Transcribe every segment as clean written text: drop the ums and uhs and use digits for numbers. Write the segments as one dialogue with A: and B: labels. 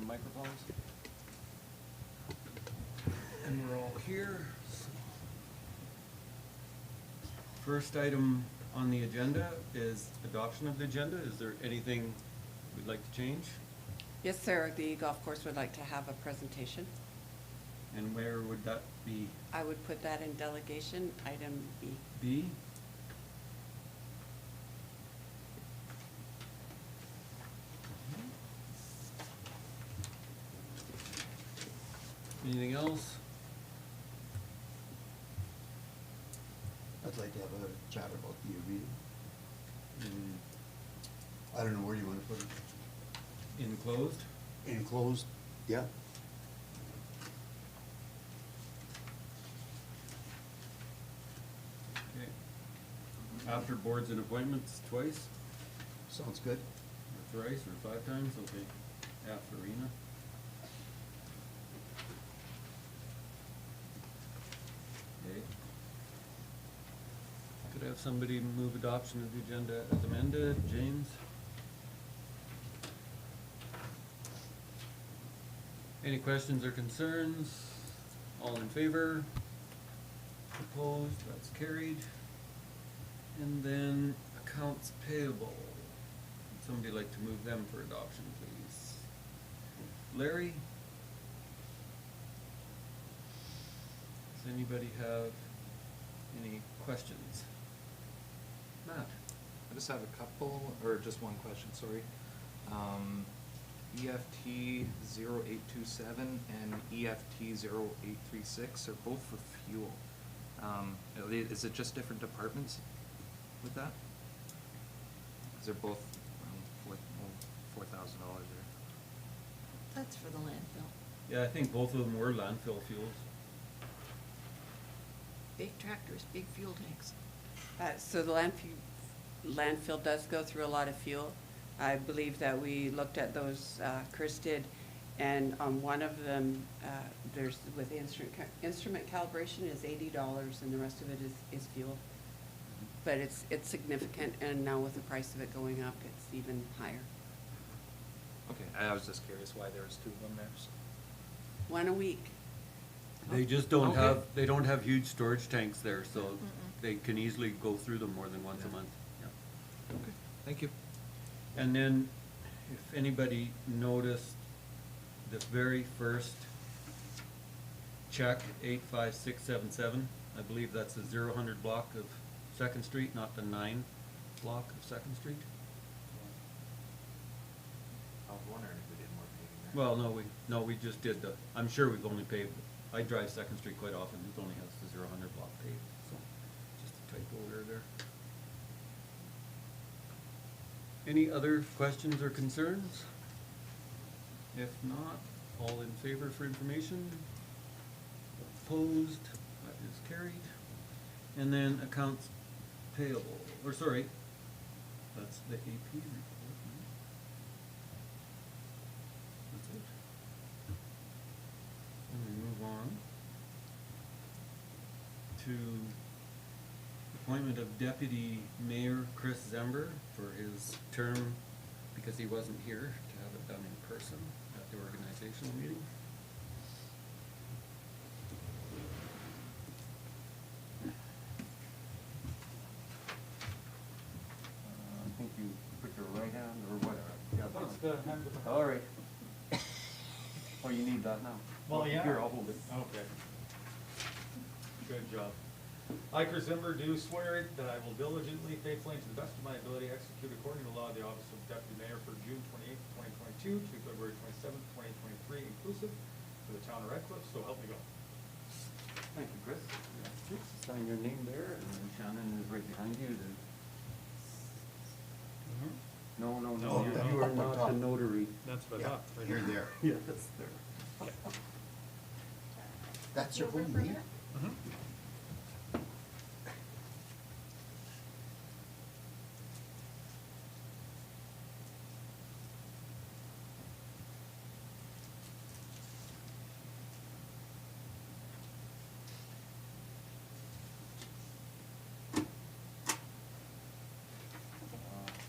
A: the microphones. And we're all here. So. First item on the agenda is adoption of the agenda. Is there anything we'd like to change?
B: Yes, sir. The golf course would like to have a presentation.
A: And where would that be?
B: I would put that in delegation, item B.
A: B? Anything else?
C: I'd like to have a chat about the meeting.
A: In
C: I don't know where you want to put it.
A: enclosed?
C: Enclosed, yeah.
A: Okay. After boards and appointments, twice?
C: Sounds good.
A: Or thrice, or 5 times? Okay. After arena. Okay. Could I have somebody move adoption of the agenda as amended? James? Any questions or concerns? All in favor? Opposed? That's carried. And then accounts payable. Would somebody like to move them for adoption, please? Larry? Does anybody have any questions? Matt?
D: I just have a couple, or just one question, sorry. EFT 0827 and EFT 0836 are both for fuel. Is it just different departments with that? Because they're both $4,000 there.
E: That's for the landfill.
A: Yeah, I think both of them were landfill fuels.
E: Big tractors, big fuel tanks.
B: So the landfill does go through a lot of fuel. I believe that we looked at those, Chris did, and on one of them, there's, with the instrument calibration is $80 and the rest of it is fuel. But it's significant, and now with the price of it going up, it's even higher.
D: Okay, I was just curious why there was 2 of them there. So.
B: One a week.
A: They just don't
D: Okay.
A: have, they don't have huge storage tanks there, so they can easily go through them more than once a month. Yeah.
D: Okay, thank you.
A: And then, if anybody noticed, the very first check, 85677, I believe that's the 0 block of Second Street, not the 9 block of Second Street.
D: I was wondering if we did more paving there.
A: Well, no, we just did the, I'm sure we've only paved, I drive Second Street quite often, it only has the 0 block paved, so, just a typo error there. Any other questions or concerns? If not, all in favor for information? Opposed? That is carried. And then accounts payable, or sorry, that's the AP report, right? That's it. And we move on to appointment of Deputy Mayor Chris Zember for his term, because he wasn't here to have it done in person at the organizational meeting. I think you put your right hand or whatever.
F: What's the hand with the-
A: All right. Oh, you need that now?
F: Well, yeah.
A: Here, I'll hold it.
F: Okay. Good job. I, Chris Zember, do swear that I will diligently, faithfully, and to the best of my ability, execute according to law the office of Deputy Mayor for June 28th, 2022 to February 27th, 2023 inclusive for the town of Redcliffe, so help me God.
A: Thank you, Chris. Sign your name there, and then Shannon is right behind you. No,
F: No,
A: you are not the notary.
F: That's what I
C: Yeah,
F: thought. right
C: you're
F: here.
C: there.
A: Yes, there.
C: That's your home name?
F: Mhm.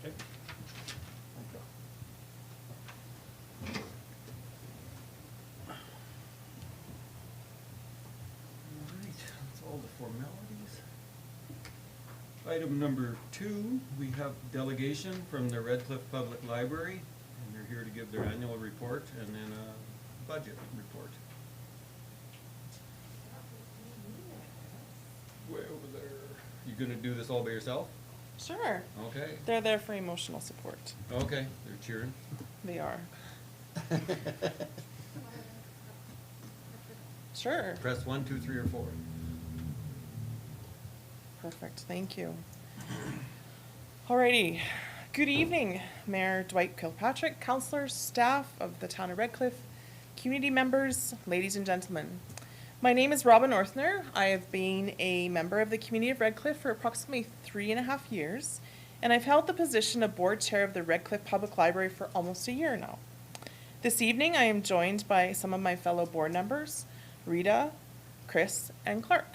F: Okay.
A: Item number 2, we have delegation from the Redcliffe Public Library, and they're here to give their annual report and then a budget report. Way over there. You gonna do this all by yourself?
G: Sure.
A: Okay.
G: They're there for emotional support.
A: Okay, they're cheering.
G: They are. Sure.
A: Press 1, 2, 3, or 4.
G: Perfect, thank you. Alrighty, good evening, Mayor Dwight Kilpatrick, councillors, staff of the town of Redcliffe, community members, ladies and gentlemen. My name is Robin Orthner. I have been a member of the community of Redcliffe for approximately 3.5 years, and I've held the position of board chair of the Redcliffe Public Library for almost a year now. This evening, I am joined by some of my fellow board members, Rita, Chris, and Clark.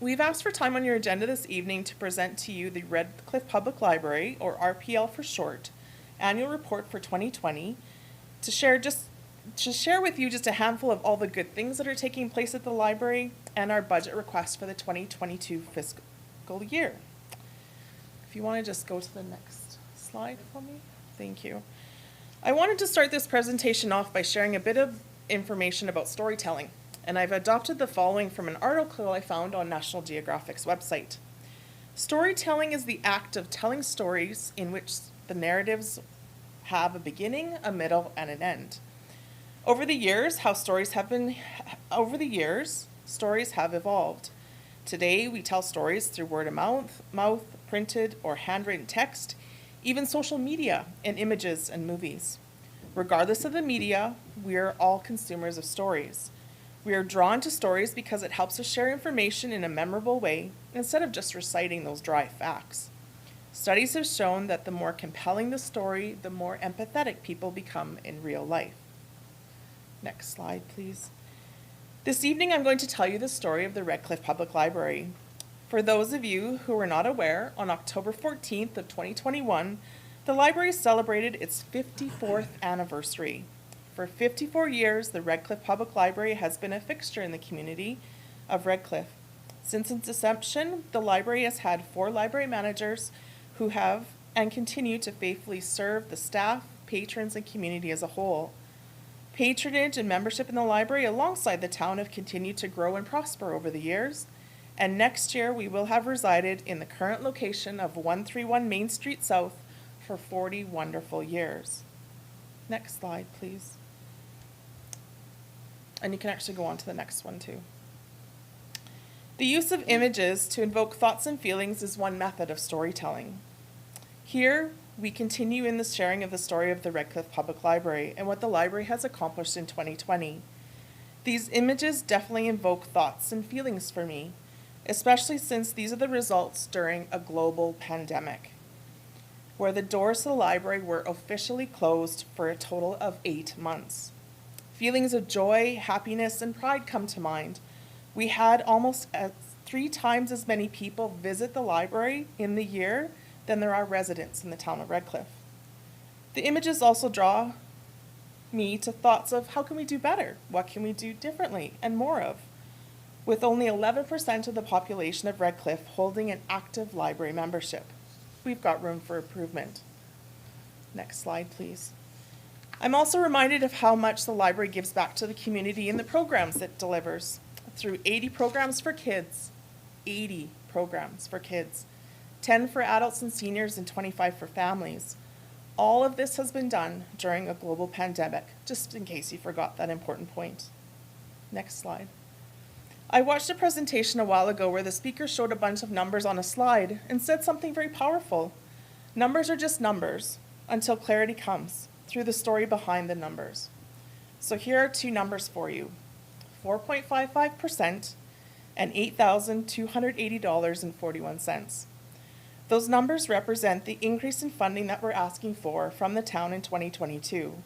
G: We've asked for time on your agenda this evening to present to you the Redcliffe Public Library, or RPL for short, annual report for 2020, to share with you just a handful of all the good things that are taking place at the library and our budget request for the 2022 fiscal year. If you want to just go to the next slide for me. Thank you. I wanted to start this presentation off by sharing a bit of information about storytelling, and I've adopted the following from an article I found on National Geographic's website. Storytelling is the act of telling stories in which the narratives have a beginning, a middle, and an end. Over the years, stories have evolved. Today, we tell stories through word of mouth, printed or handwritten text, even social media and images and movies. Regardless of the media, we are all consumers of stories. We are drawn to stories because it helps us share information in a memorable way instead of just reciting those dry facts. Studies have shown that the more compelling the story, the more empathetic people become in real life. Next slide, please. This evening, I'm going to tell you the story of the Redcliffe Public Library. For those of you who are not aware, on October 14th of 2021, the library celebrated its 54th anniversary. For 54 years, the Redcliffe Public Library has been a fixture in the community of Redcliffe. Since its inception, the library has had 4 library managers who have and continue to faithfully serve the staff, patrons, and community as a whole. Patronage and membership in the library alongside the town have continued to grow and prosper over the years, and next year we will have resided in the current location of 131 Main Street South for 40 wonderful years. Next slide, please. And you can actually go on to the next one too. The use of images to invoke thoughts and feelings is one method of storytelling. Here, we continue in the sharing of the story of the Redcliffe Public Library and what the library has accomplished in 2020. These images definitely invoke thoughts and feelings for me, especially since these are the results during a global pandemic, where the doors to the library were officially closed for a total of 8 months. Feelings of joy, happiness, and pride come to mind. We had almost 3 times as many people visit the library in the year than there are residents in the town of Redcliffe. The images also draw me to thoughts of how can we do better? What can we do differently and more of? With only 11% of the population of Redcliffe holding an active library membership, we've got room for improvement. Next slide, please. I'm also reminded of how much the library gives back to the community in the programs it delivers. Through 80 programs for kids, 80 programs for kids, 10 for adults and seniors, and 25 for families. All of this has been done during a global pandemic, just in case you forgot that important point. Next slide. I watched a presentation a while ago where the speaker showed a bunch of numbers on a slide and said something very powerful. Numbers are just numbers until clarity comes through the story behind the numbers. So here are 2 numbers for you, 4.55% and $8,280.41. Those numbers represent the increase in funding that we're asking for from the town in 2022.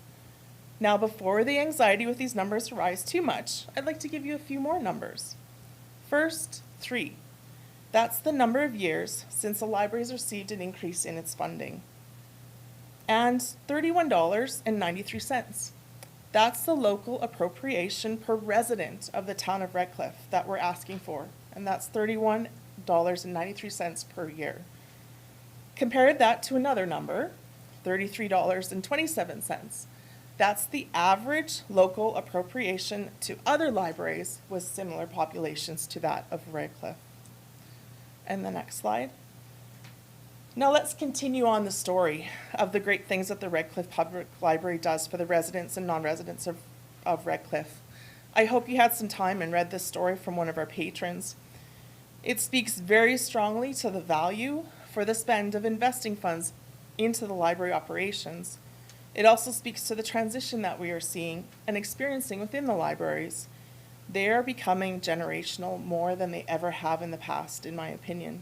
G: Now, before the anxiety with these numbers rise too much, I'd like to give you a few more numbers. First, 3. That's the number of years since the library has received an increase in its funding. And $31.93. That's the local appropriation per resident of the town of Redcliffe that we're asking for, and that's $31 $34.93 per year. Compare that to another number, $33.27. That's the average local appropriation to other libraries with similar populations to that of Redcliffe. And the next slide. Now let's continue on the story of the great things that the Redcliffe Public Library does for the residents and non-residents of Redcliffe. I hope you had some time and read this story from one of our patrons. It speaks very strongly to the value for the spend of investing funds into the library operations. It also speaks to the transition that we are seeing and experiencing within the libraries. They are becoming generational more than they ever have in the past, in my opinion.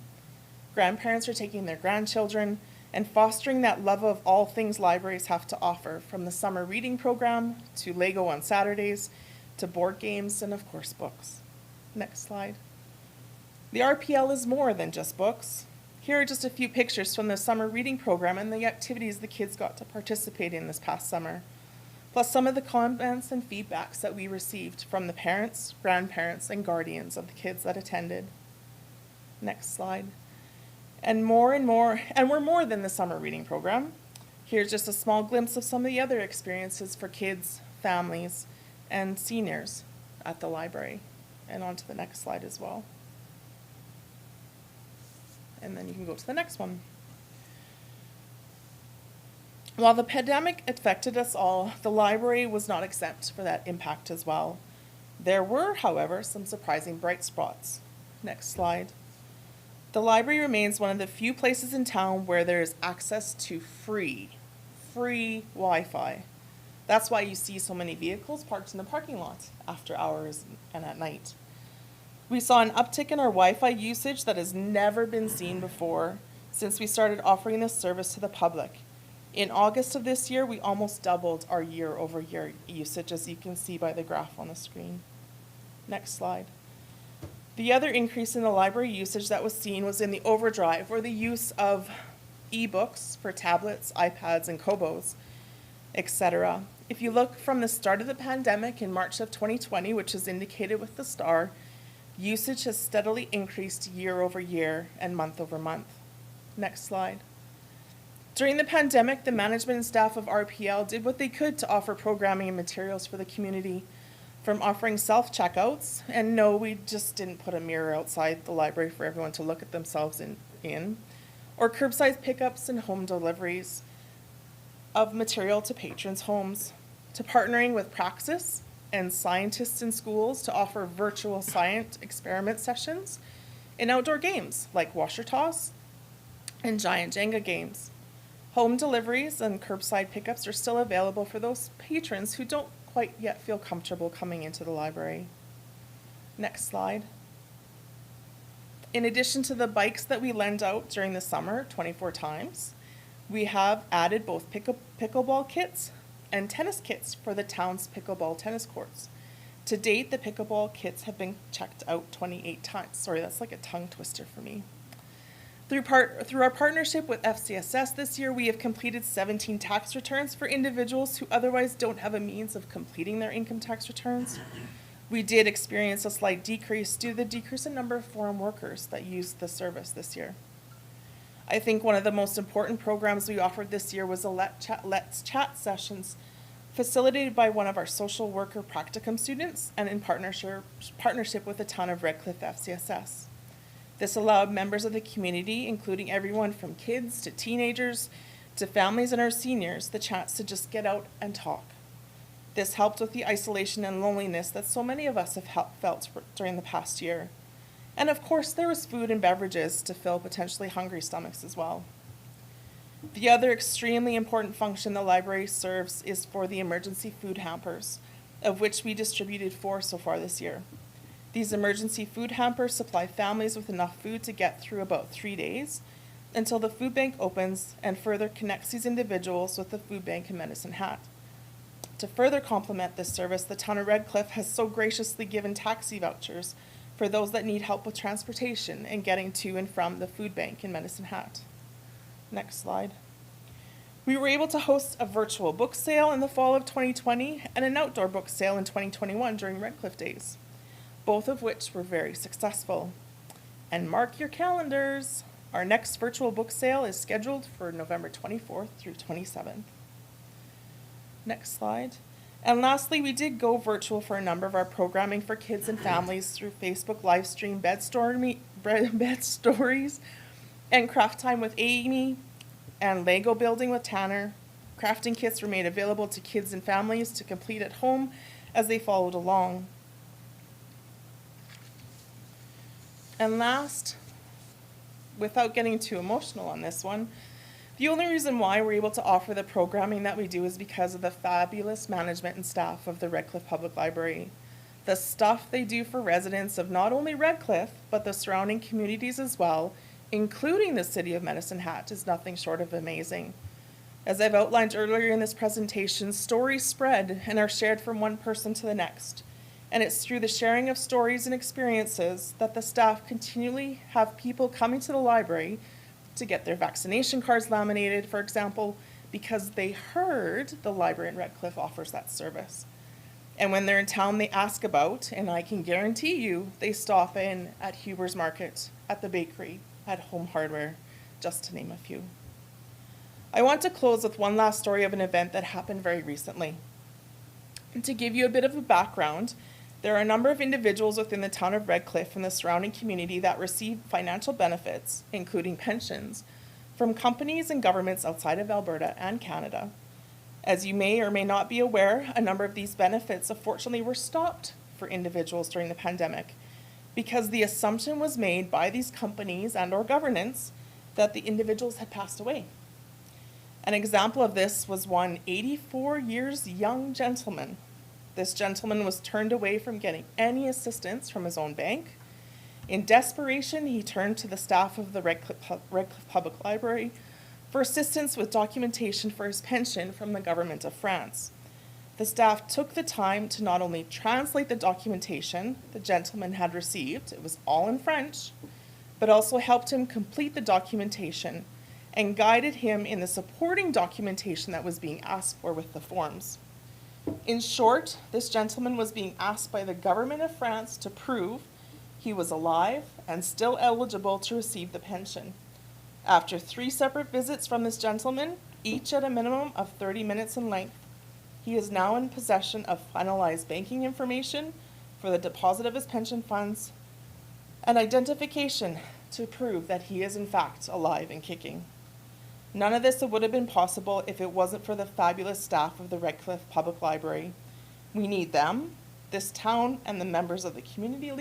G: Grandparents are taking their grandchildren and fostering that love of all things libraries have to offer, from the summer reading program to Lego on Saturdays to board games and, of course, books. Next slide. The RPL is more than just books. Here are just a few pictures from the summer reading program and the activities the kids got to participate in this past summer, plus some of the comments and feedbacks that we received from the parents, grandparents, and guardians of the kids that attended. Next slide. And we're more than the summer reading program. Here's just a small glimpse of some of the other experiences for kids, families, and seniors at the library. And on to the next slide as well. And then you can go to the next one. While the pandemic affected us all, the library was not exempt for that impact as well. There were, however, some surprising bright spots. Next slide. The library remains one of the few places in town where there is access to free Wi-Fi. That's why you see so many vehicles parked in the parking lot after hours and at night. We saw an uptick in our Wi-Fi usage that has never been seen before since we started offering this service to the public. In August of this year, we almost doubled our year-over-year usage, as you can see by the graph on the screen. Next slide. The other increase in the library usage that was seen was in the overdrive, or the use of e-books for tablets, iPads, and Kobos, etc. If you look from the start of the pandemic in March of 2020, which is indicated with the star, usage has steadily increased year over year and month over month. Next slide. During the pandemic, the management and staff of RPL did what they could to offer programming and materials for the community, from offering self-checkouts, and no, we just didn't put a mirror outside the library for everyone to look at themselves in, or curbside pickups and home deliveries of material to patrons' homes, to partnering with Praxis and scientists in schools to offer virtual science experiment sessions and outdoor games like washer toss and giant Jenga games. Home deliveries and curbside pickups are still available for those patrons who don't quite yet feel comfortable coming into the library. Next slide. In addition to the bikes that we lend out during the summer 24 times, we have added both pickleball kits and tennis kits for the town's pickleball tennis courts. To date, the pickleball kits have been checked out 28 times. Sorry, that's like a tongue twister for me. Through our partnership with FCSS this year, we have completed 17 tax returns for individuals who otherwise don't have a means of completing their income tax returns. We did experience a slight decrease due to the decrease in number of foreign workers that used the service this year. I think one of the most important programs we offered this year was the Let's Chat sessions, facilitated by one of our social worker practicum students and in partnership with the town of Redcliffe FCSS. This allowed members of the community, including everyone from kids to teenagers to families and our seniors, the chance to just get out and talk. This helped with the isolation and loneliness that so many of us have felt during the past year. And of course, there was food and beverages to fill potentially hungry stomachs as well. The other extremely important function the library serves is for the emergency food hampers, of which we distributed 4 so far this year. These emergency food hampers supply families with enough food to get through about 3 days until the food bank opens and further connects these individuals with the food bank and Medicine Hat. To further complement this service, the town of Redcliffe has so graciously given taxi vouchers for those that need help with transportation and getting to and from the food bank in Medicine Hat. Next slide. We were able to host a virtual book sale in the fall of 2020 and an outdoor book sale in 2021 during Redcliffe Days, both of which were very successful. And mark your calendars. Our next virtual book sale is scheduled for November 24th through 27th. Next slide. And lastly, we did go virtual for a number of our programming for kids and families through Facebook live stream bed stories and craft time with Amy and Lego building with Tanner. Crafting kits were made available to kids and families to complete at home as they followed along. And last, without getting too emotional on this one, the only reason why we're able to offer the programming that we do is because of the fabulous management and staff of the Redcliffe Public Library. The stuff they do for residents of not only Redcliffe, but the surrounding communities as well, including the city of Medicine Hat, is nothing short of amazing. As I've outlined earlier in this presentation, stories spread and are shared from one person to the next. And it's through the sharing of stories and experiences that the staff continually have people coming to the library to get their vaccination cards laminated, for example, because they heard the library in Redcliffe offers that service. And when they're in town, they ask about, and I can guarantee you, they stop in at Huber's Market, at the bakery, at Home Hardware, just to name a few. I want to close with one last story of an event that happened very recently. And to give you a bit of a background, there are a number of individuals within the town of Redcliffe and the surrounding community that receive financial benefits, including pensions, from companies and governments outside of Alberta and Canada. As you may or may not be aware, a number of these benefits unfortunately were stopped for individuals during the pandemic because the assumption was made by these companies and or governments that the individuals had passed away. An example of this was one 84 years young gentleman. This gentleman was turned away from getting any assistance from his own bank. In desperation, he turned to the staff of the Redcliffe Public Library for assistance with documentation for his pension from the government of France. The staff took the time to not only translate the documentation the gentleman had received, it was all in French, but also helped him complete the documentation and guided him in the supporting documentation that was being asked for with the forms. In short, this gentleman was being asked by the government of France to prove he was alive and still eligible to receive the pension. After 3 separate visits from this gentleman, each at a minimum of 30 minutes in length, he is now in possession of finalized banking information for the deposit of his pension funds and identification to prove that he is in fact alive and kicking. None of this would have been possible if it wasn't for the fabulous staff of the Redcliffe Public Library. We need them, this town, and the members of the community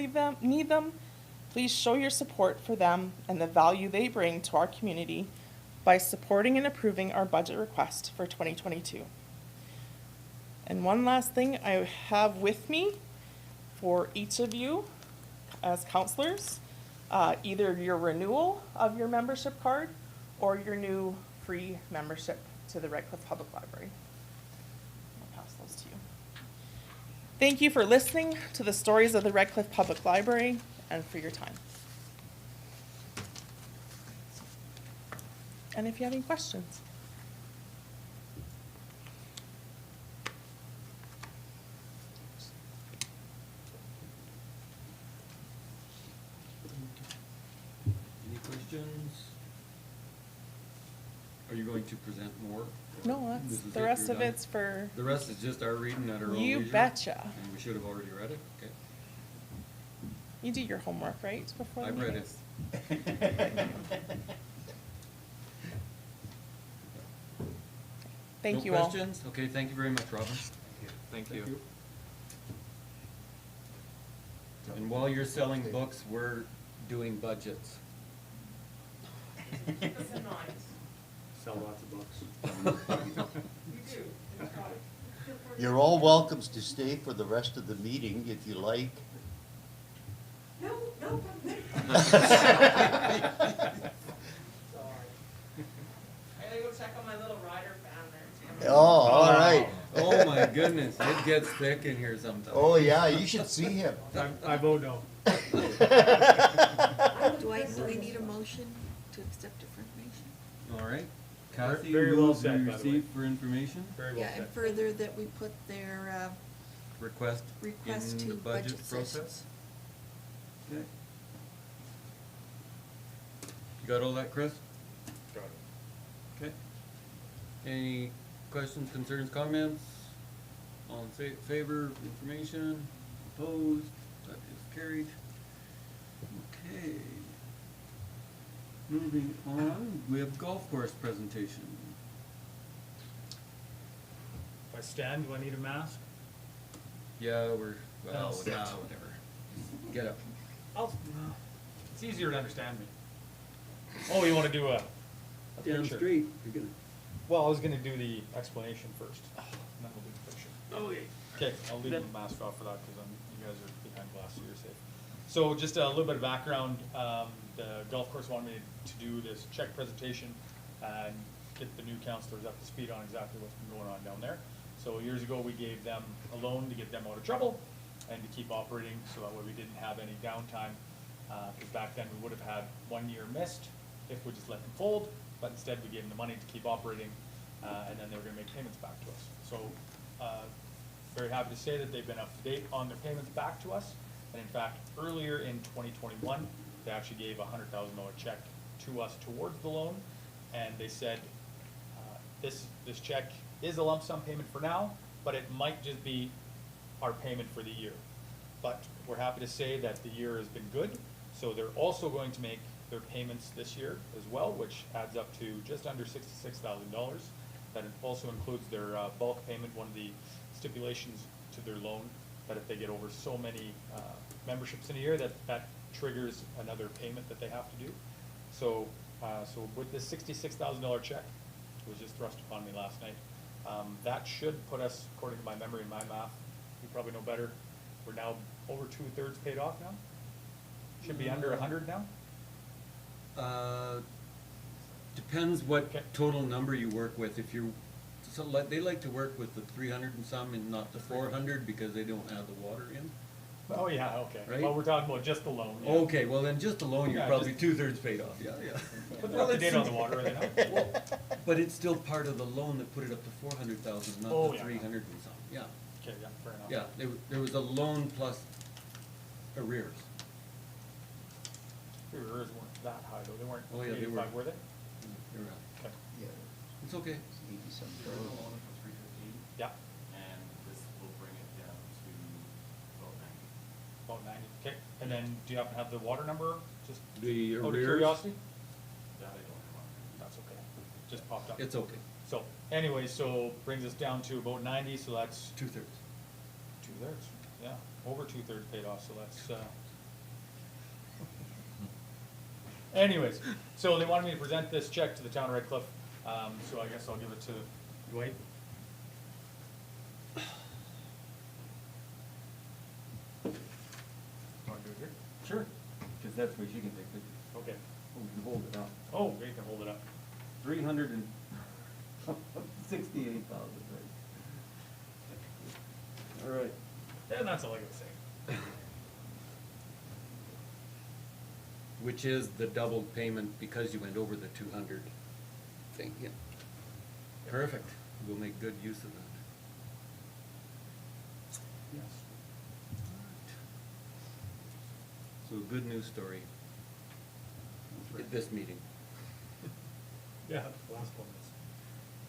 G: need them. Please show your support for them and the value they bring to our community by supporting and approving our budget request for 2022. And one last thing I have with me for each of you as counselors, either your renewal of your membership card or your new free membership to the Redcliffe Public Library. I'll pass those to you. Thank you for listening to the stories of the Redcliffe Public Library and for your time. And if you have any questions.
A: Any questions? Are you going to present more?
G: No,
A: This
G: that's,
A: is
G: the
A: it,
G: rest
A: you're
G: of
A: done?
G: it's for,
A: The rest is just our reading at our own
G: you
A: leisure?
G: betcha.
A: And we should have already read it, okay.
G: You do your homework, right, before the
A: I've read it.
G: meetings? Thank you
A: No
G: all.
A: questions? Okay, thank you very much, Robin.
D: Thank you.
A: And while you're selling books, we're doing budgets.
F: Sell lots of books.
C: You're all welcome to stay for the rest of the meeting if you like.
B: No, I'm good.
G: I gotta go check on my little rider fan there,
C: Oh, all right.
A: Oh my goodness, it gets thick in here sometimes.
C: Oh, yeah, you should see him.
F: I vote no.
E: Do we need a motion to accept it for information?
A: All right. Kathy,
F: Very well
A: rules we
F: said, by the way.
A: received for information,
F: Very well
E: Yeah, and
F: said.
E: further that we put their
A: request
E: request
A: in
E: to
A: the budget
E: budget
A: process.
E: sessions.
A: Okay. got all that, Chris?
F: Got it.
A: Okay. Any questions, concerns, comments? All in favor of information? Opposed? That is carried. Okay. Moving on, we have golf course presentation.
F: If I stand, do I need a mask?
A: Yeah,
F: I'll sit.
A: whatever. Get up.
F: It's easier to understand me. Oh, you wanna do a
A: Down
F: picture?
A: straight, you're gonna.
F: Well, I was gonna do the explanation first, and then we'll do the picture.
A: Okay.
F: Okay, I'll leave the mask off for that, cause you guys are behind glass, so you're safe. So just a little bit of background, the golf course wanted me to do this check presentation and get the new counselors up to speed on exactly what's been going on down there. So years ago, we gave them a loan to get them out of trouble and to keep operating, so that way we didn't have any downtime. Cause back then, we would have had 1 year missed if we just let them fold, but instead we gave them the money to keep operating, and then they were gonna make payments back to us. So, very happy to say that they've been up to date on their payments back to us. And in fact, earlier in 2021, they actually gave a $100,000 check to us towards the loan. And they said, this check is a lump sum payment for now, but it might just be our payment for the year. But we're happy to say that the year has been good. So they're also going to make their payments this year as well, which adds up to just under $66,000. That also includes their bulk payment, one of the stipulations to their loan, that if they get over so many memberships in a year, that triggers another payment that they have to do. So, so with this $66,000 check, it was just thrust upon me last night, that should put us, according to my memory and my math, you probably know better, we're now over 2/3 paid off now? Should be under 100 now?
A: Depends what
F: Okay.
A: total number you work with. If you, so they like to work with the 300 and some and not the 400 because they don't have the water in.
F: Oh, yeah, okay.
A: Right?
F: Well, we're talking about just the loan. Yeah.
A: Okay, well then just alone, you're
F: Yeah,
A: probably
F: just-
A: 2/3 paid off, yeah, yeah.
F: But they're up to date on the water, are they not?
A: Well, but it's still part of the loan that put it up to 400,000, not
F: Oh,
A: the
F: yeah.
A: 300 and some, yeah.
F: Okay, yeah, fair enough.
A: Yeah, there was a loan plus arrears.
F: Your arrears weren't that high though, they weren't
A: Oh, yeah, they
F: 85,
A: were.
F: were they?
A: You're right.
F: Okay,
C: Yeah,
A: It's okay.
C: it's 80-some
H: Your
C: total.
H: loan for 315,
F: yeah,
H: and this will bring it down to about 90.
F: about 90, okay. And then, do you happen to have the water number, just
A: The
F: out of
A: arrears?
F: curiosity?
H: That I don't have on
F: That's okay, just popped up.
A: It's okay,
F: So, anyway, so brings us down to about 90, so that's
A: 2/3.
F: 2/3, yeah, over 2/3 paid off, so that's, anyways, so they wanted me to present this check to the town of Redcliffe, so I guess I'll give it to Dwight. Want to do it here?
A: Sure, because that's where she can take pictures.
F: Okay.
A: Oh, you can hold it up.
F: Oh, you can hold it up.
A: 368,000, right? All right.
F: And that's all I gotta say.
A: Which is the double payment because you went over the 200 thing, yeah. Perfect, we'll make good use of that.
F: Yes.
A: So a good news story at this meeting.
F: Yeah, last one is.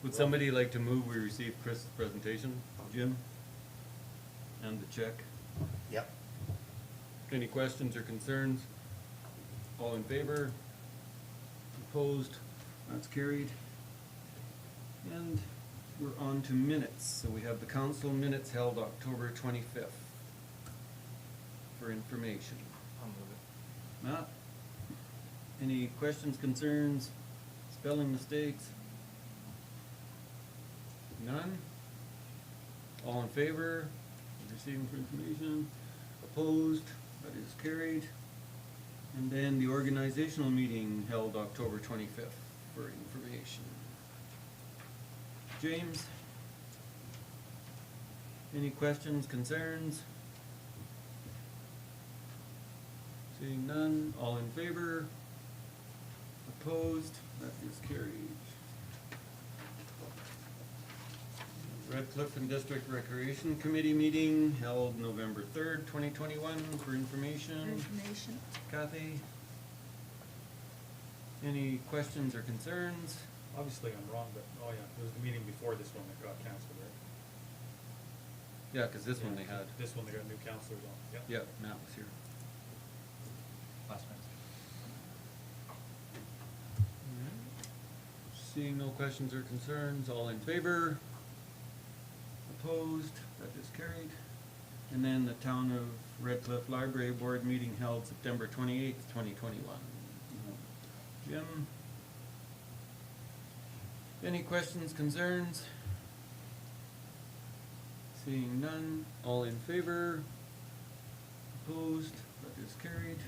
A: Would somebody like to move we receive Chris' presentation, Jim? And the check?
C: Yep.
A: Any questions or concerns? All in favor? Opposed? That's carried. And we're on to minutes. So we have the council minutes held October 25th for information.
D: I'll move it.
A: Matt? Any questions, concerns, spelling mistakes? None? All in favor of receiving for information? Opposed? That is carried. And then the organizational meeting held October 25th for information. James? Any questions, concerns? Seeing none, all in favor? Opposed? That is carried. Redcliffe and District Recreation Committee meeting held November 3rd, 2021 for information.
E: Information.
A: Kathy? Any questions or concerns?
F: Obviously, I'm wrong, but, oh yeah, it was the meeting before this one that got canceled, right?
A: Yeah, cause this one
F: Yeah,
A: they had.
F: This one they got new counselors on, yep.
A: Yeah, Matt was here.
D: Last minute.
A: Seeing no questions or concerns, all in favor? Opposed? That is carried. And then the Town of Redcliffe Library Board meeting held September 28th, 2021. Jim? Any questions, concerns? Seeing none, all in favor? Opposed? That is carried.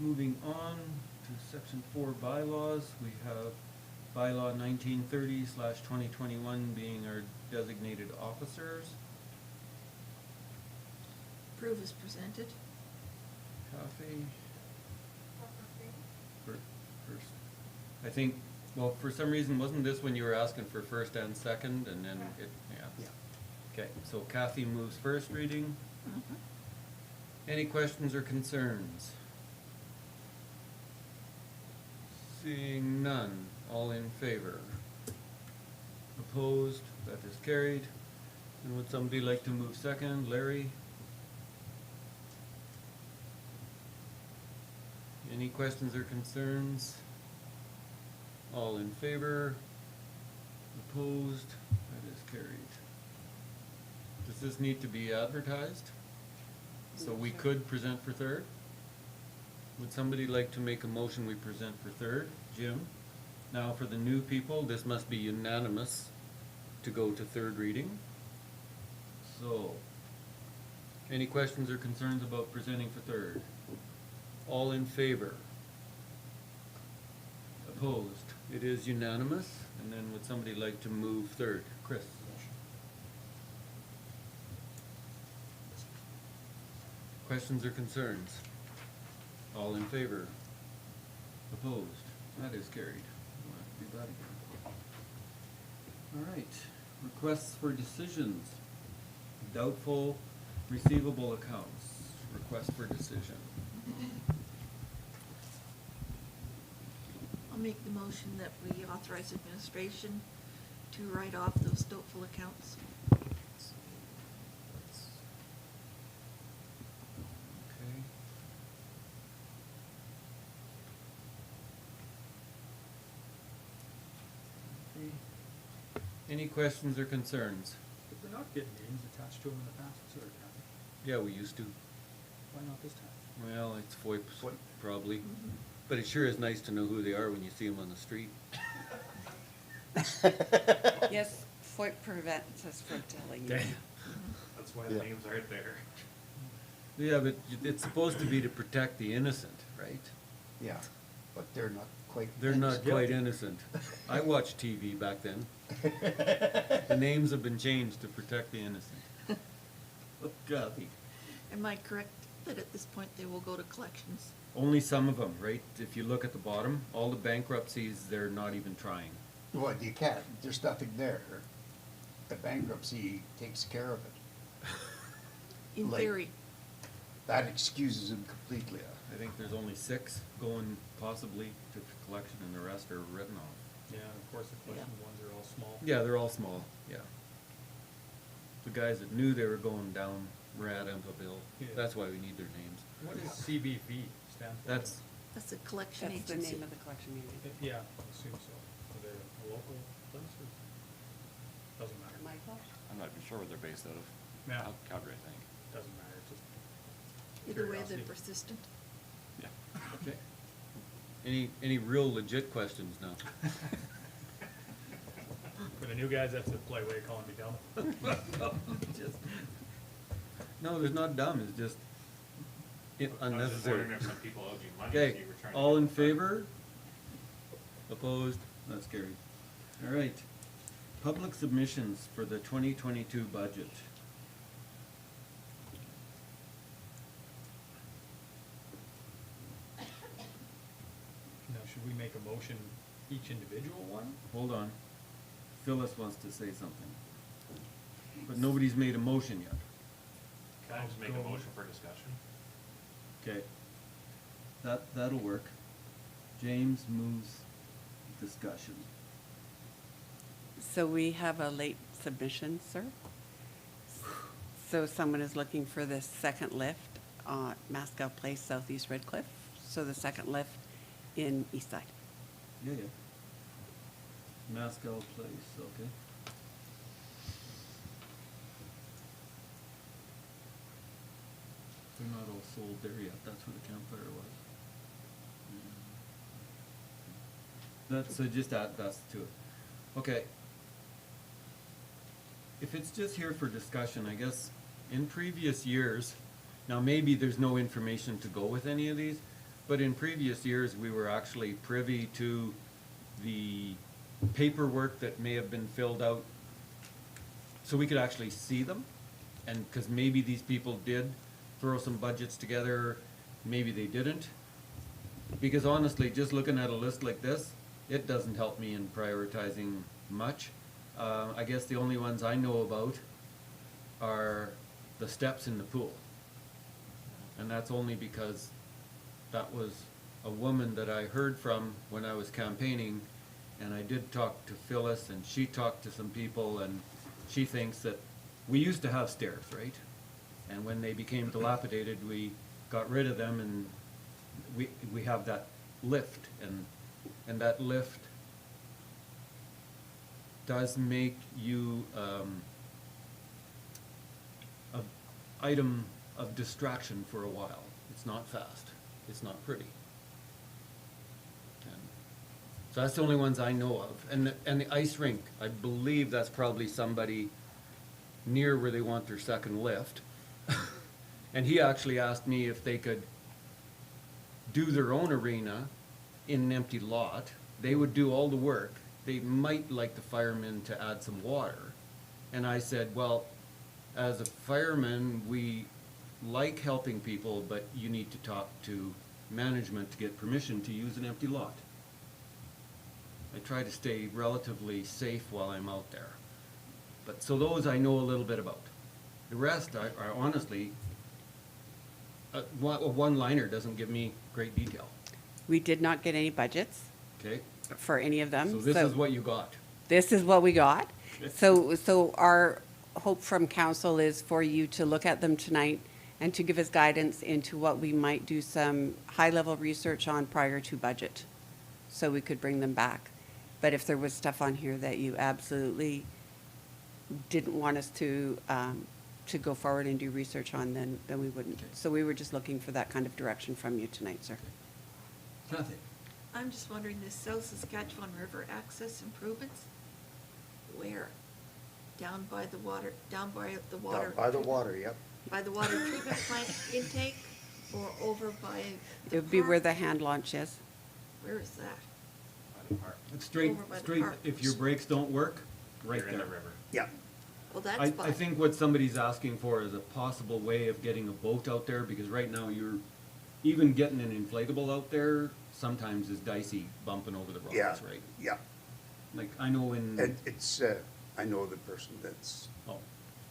A: Moving on to section 4 bylaws, we have bylaw 1930/2021 being our designated officers.
E: Approve as presented.
A: Kathy? First. I think, well, for some reason, wasn't this when you were asking for first and second, and then it, yeah.
C: Yeah.
A: Okay, so Kathy moves first reading.
E: Mhm.
A: Any questions or concerns? Seeing none, all in favor? Opposed? That is carried. And would somebody like to move second? Larry? Any questions or concerns? All in favor? Opposed? That is carried. Does this need to be advertised? So we could present for third? Would somebody like to make a motion we present for third? Jim? Now for the new people, this must be unanimous to go to third reading. So, any questions or concerns about presenting for third? All in favor? Opposed? It is unanimous. And then would somebody like to move third? Chris? Questions or concerns? All in favor? Opposed? That is carried. We'll have to do that again. All right, requests for decisions. Doubtful receivable accounts, request for decision.
E: I'll make the motion that we authorize administration to write off those doubtful accounts.
A: Okay. Any questions or concerns?
F: Did we not get names attached to them in the past, sorry, Kathy?
A: Yeah, we used to.
F: Why not this time?
A: Well, it's FOIPs,
F: FOIP.
A: probably.
E: Mhm.
A: But it sure is nice to know who they are when you see them on the street.
B: Yes, FOIP prevents us from telling you.
F: Damn.
D: That's why the
C: Yeah.
D: names aren't there.
A: Yeah, but it's supposed to be to protect the innocent, right?
C: Yeah, but they're not quite.
A: They're not
C: innocent.
A: quite innocent. I watched TV back then. The names have been changed to protect the innocent. Oh, Kathy.
E: Am I correct that at this point they will go to collections?
A: Only some of them, right? If you look at the bottom, all the bankruptcies, they're not even trying.
C: Well, you can't, there's nothing there. The bankruptcy takes care of it.
E: In
C: Like-
E: theory.
C: That excuses them completely.
A: I think there's only 6 going possibly to collection and the rest are written off.
F: Yeah, and of course, the collection ones are all small.
A: Yeah, they're all small, yeah. The guys that knew they were going down rat into a bill,
F: Yeah.
A: that's why we need their names.
F: What does CBV stand for?
A: That's,
E: That's a collection
B: That's the
E: agency.
B: name of the collection agency.
F: Yeah, I assume so. Are they a local place or? Doesn't matter.
B: Michael?
H: I'm not even sure where they're based out of.
F: Yeah.
H: Calgary, I think.
F: Doesn't matter, it's just
E: Either way, they're
F: curiosity.
E: persistent.
H: Yeah.
A: okay. Any real legit questions now?
F: For the new guys, that's a polite way of calling me dumb.
A: No, there's not dumb, it's just
D: I was just
A: unnecessary.
D: wondering if some people owed you money, so
A: Okay,
D: you were trying to.
A: all
D: get
A: in
D: them.
A: favor? Opposed? That's carried. All right. Public submissions for the 2022 budget.
F: Now, should we make a motion each individual one?
A: Hold on. Phyllis wants to say something. But nobody's made a motion yet.
D: Can I just make a motion for discussion?
A: Okay. That'll work. James moves discussion.
B: So we have a late submission, sir. So someone is looking for the second lift on Mascow Place, Southeast Redcliffe. So the second lift in East Side.
A: Yeah, yeah. Mascow Place, okay. They're not all sold there yet, that's where the campfire was. That's, just add, that's to it. Okay. If it's just here for discussion, I guess, in previous years, now maybe there's no information to go with any of these, but in previous years, we were actually privy to the paperwork that may have been filled out, so we could actually see them, and, cause maybe these people did throw some budgets together, maybe they didn't. Because honestly, just looking at a list like this, it doesn't help me in prioritizing much. I guess the only ones I know about are the steps in the pool. And that's only because that was a woman that I heard from when I was campaigning, and I did talk to Phyllis, and she talked to some people, and she thinks that we used to have stairs, right? And when they became dilapidated, we got rid of them, and we have that lift, and that lift does make you an item of distraction for a while. It's not fast. It's not pretty. And so that's the only ones I know of. And the ice rink, I believe that's probably somebody near where they want their second lift. And he actually asked me if they could do their own arena in an empty lot. They would do all the work. They might like the firemen to add some water. And I said, well, as a fireman, we like helping people, but you need to talk to management to get permission to use an empty lot. I try to stay relatively safe while I'm out there. But so those I know a little bit about. The rest, I honestly, a one-liner doesn't give me great detail.
B: We did not get any budgets
A: Okay?
B: for any of them.
A: So this is what you got.
B: This is what we got. So our hope from council is for you to look at them tonight and to give us guidance into what we might do some high-level research on prior to budget, so we could bring them back. But if there was stuff on here that you absolutely didn't want us to go forward and do research on, then we wouldn't.
A: Okay.
B: So we were just looking for that kind of direction from you tonight, sir.
A: Kathy?
E: I'm just wondering, this South Saskatchewan River access improvements, where? Down by the water,
C: Down by the water, yep.
E: by the water treatment plant intake, or over by the
B: It would be where
E: park?
B: the hand launch is.
E: Where is that?
H: By the park.
A: It's straight,
E: Over by the
A: straight,
E: park.
A: if your brakes don't work, right
H: You're in
A: there.
H: the river.
C: Yeah.
E: Well, that's
A: I
E: fine.
A: think what somebody's asking for is a possible way of getting a boat out there, because right now you're, even getting an inflatable out there sometimes is dicey bumping over the
C: Yeah,
A: rocks, right?
C: yeah.
A: Like, I know in,
C: And it's, I know the person that's
A: oh,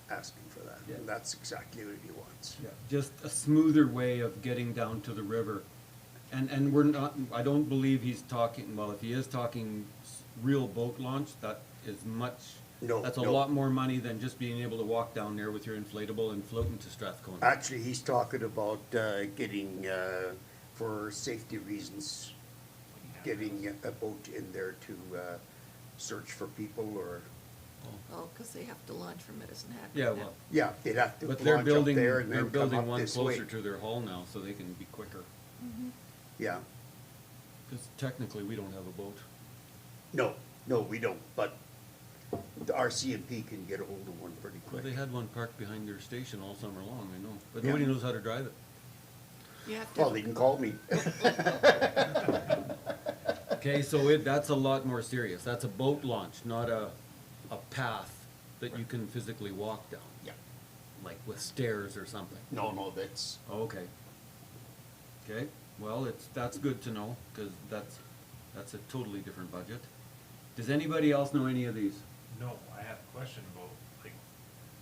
C: asking for that.
A: Yeah.
C: And that's exactly what he wants.
A: yeah, just a smoother way of getting down to the river. And we're not, I don't believe he's talking, well, if he is talking real boat launch, that is much,
C: No,
A: that's a
C: no.
A: lot more money than just being able to walk down there with your inflatable and floating to Strathcona.
C: Actually, he's talking about getting, for safety reasons, getting a boat in there to search for people or,
E: Oh, because they have to launch from Medicine Hat.
A: Yeah,
E: right now.
A: well,
C: yeah, they'd have to
A: but they're
C: launch up
A: building,
C: there and
A: they're
C: then come
A: building
C: up
A: one
C: this way.
A: closer to their hull now, so they can be quicker.
C: Yeah.
A: Because technically, we don't have a boat.
C: No, we don't, but the RCMP can get a hold of one pretty
A: Well,
C: quick.
A: they had one parked behind their station all summer long, I know, but
C: Yeah.
A: nobody knows how to drive it.
E: You have to.
C: Well, they can call me.
A: Okay, so that's a lot more serious. That's a boat launch, not a path that you can physically walk down,
C: Yeah.
A: like with stairs or something.
C: No, that's,
A: Oh, okay. Okay, well, that's good to know, because that's a totally different budget. Does anybody else know any of these?
H: No, I have a question about, like,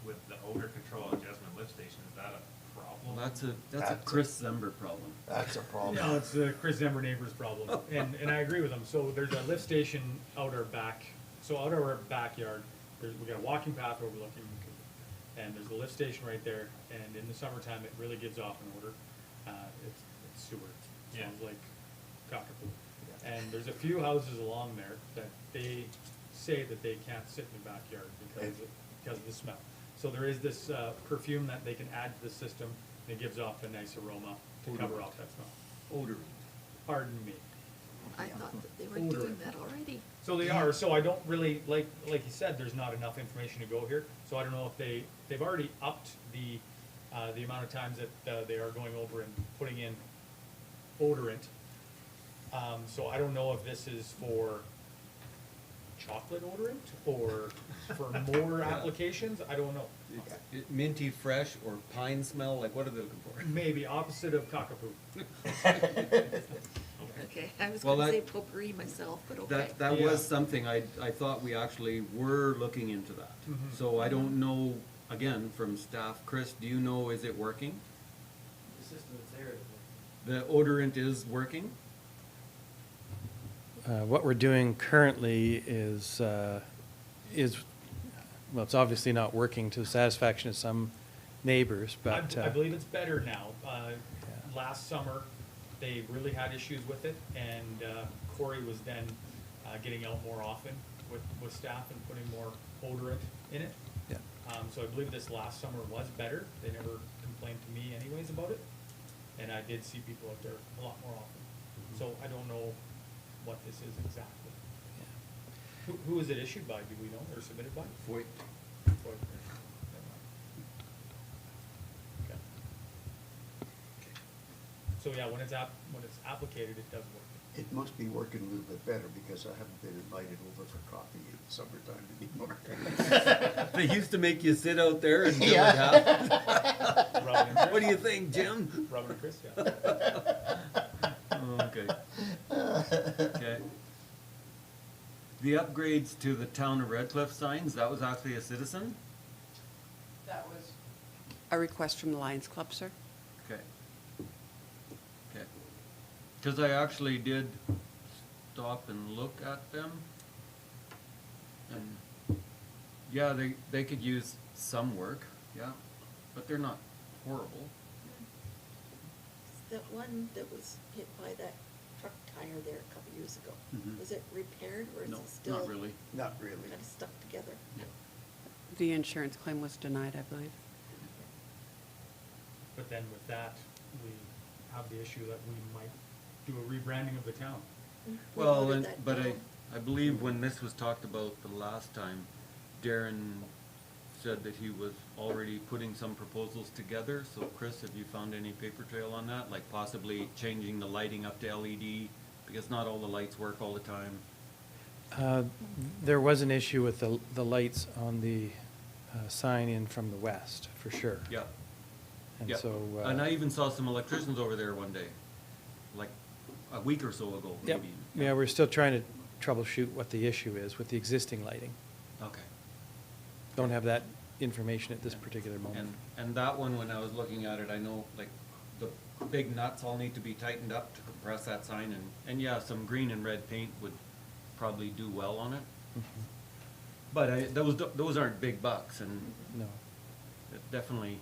H: with the odor control adjustment lift station, is that a
F: problem.
A: Well, that's a
C: That's a-
A: Chris Zember problem.
C: That's a problem.
F: No, it's the Chris Zember neighbor's problem, and I agree with him. So there's a lift station out our back, so out our backyard, we got a walking path overlooking, and there's a lift station right there, and in the summertime, it really gives off an odor. It's sewer, it smells like cockapoo. And there's a few houses along there that they say that they can't sit in the backyard because of the smell. So there is this perfume that they can add to the system, and it gives off a nice aroma to cover off that smell.
A: Odor.
F: Pardon me.
E: I thought that they were
F: Odor.
E: doing that already.
F: So they are, so I don't really, like you said, there's not enough information to go here, so I don't know if they've already upped the amount of times that they are going over and putting in odorant. So I don't know if this is for chocolate odorant or for more applications, I don't know.
A: Minty fresh or pine smell, like what are they looking for?
F: Maybe opposite of cockapoo.
E: Okay, I was
A: Well,
E: gonna say
A: that-
E: potpourri myself, but okay.
A: That
F: Yeah.
A: was something, I thought we actually were looking into that.
F: Mhm.
A: So I don't know, again, from staff, Chris, do you know, is it working?
H: The system that's there.
A: The odorant is working?
I: What we're doing currently is, well, it's obviously not working to the satisfaction of some neighbors, but.
F: I believe it's better now. Last summer, they really had issues with it, and Corey was then getting out more often with staff and putting more odorant in it.
I: Yeah.
F: So I believe this last summer was better. They never complained to me anyways about it, and I did see people out there a lot more often. So I don't know what this is exactly. Who is it issued by, do we know, or submitted by?
A: Voigt.
F: Or- Okay. So yeah, when it's applicated, it does work.
C: It must be working a little bit better because I haven't been invited over for coffee in summertime anymore.
A: They used to make you sit out there and do it
C: Yeah.
A: happen.
F: Robin and Chris?
A: What do you think, Jim?
F: Robin and Chris, yeah.
A: Okay. Okay. The upgrades to the town of Redcliffe signs, that was actually a citizen?
B: That was a request from the Lions Club, sir.
A: Okay. Okay. Cause I actually did stop and look at them. And, yeah, they could use some work, yeah, but they're not horrible.
E: That one that was hit by that truck tire there a couple years ago,
A: Mhm.
E: was it repaired or is
A: No,
E: it still?
A: not really.
C: Not really.
E: Kind of stuck together?
A: Yeah.
B: The insurance claim was denied, I believe.
F: But then with that, we have the issue that we might do a rebranding of the town.
E: We
A: Well,
E: voted
A: and,
E: that
A: but
E: down.
A: I believe when this was talked about the last time, Darren said that he was already putting some proposals together, so Chris, have you found any paper trail on that? Like possibly changing the lighting up to LED, because not all the lights work all the time.
I: There was an issue with the lights on the sign in from the west, for sure.
A: Yeah.
I: And
A: Yeah.
I: so.
A: And I even saw some electricians over there one day, like a week or so ago,
I: Yep.
A: maybe.
I: Yeah, we're still trying to troubleshoot what the issue is with the existing lighting.
A: Okay.
I: Don't have that information at this
A: Yeah.
I: particular moment.
A: And that one, when I was looking at it, I know, like, the big nuts all need to be tightened up to compress that sign, and yeah, some green and red paint would probably do well on it.
I: Mhm.
A: But those aren't big bucks, and
I: No.
A: it definitely,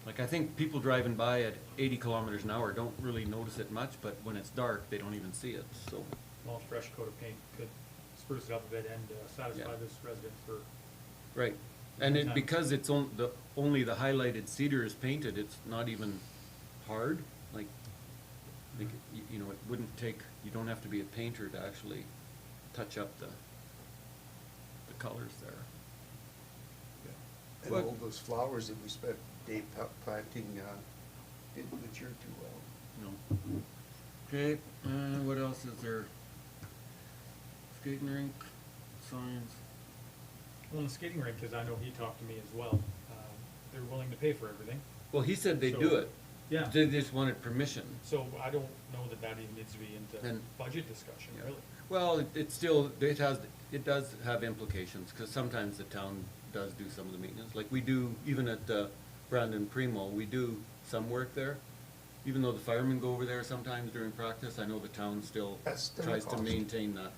A: like, I think people driving by at 80 kilometers an hour don't really notice it much, but when it's dark, they don't even see it, so.
F: Well, a fresh coat of paint could spruce it up a bit and satisfy
A: Yeah.
F: this resident for,
A: Right, and
F: Sometimes.
A: because it's only the highlighted cedar is painted, it's not even hard, like, you know, it wouldn't take, you don't have to be a painter to actually touch up the colors there.
C: And
A: What-
C: all those flowers that we spent day planting, didn't mature too well.
A: No. Okay, what else is there? Skating rink, signs.
F: well, the skating rink, because I know he talked to me as well, they're willing to pay for everything.
A: Well, he said they'd
F: So-
A: do it.
F: Yeah.
A: They just wanted permission.
F: So I don't know that that even needs to be into
A: And-
F: budget discussion,
A: Yeah.
F: really.
A: Well, it does have implications, because sometimes the town does do some of the maintenance, like we do, even at Brandon Primo, we do some work there. Even though the firemen go over there sometimes during practice, I know the town still
C: That's still a
A: tries to
C: cost.
A: maintain that.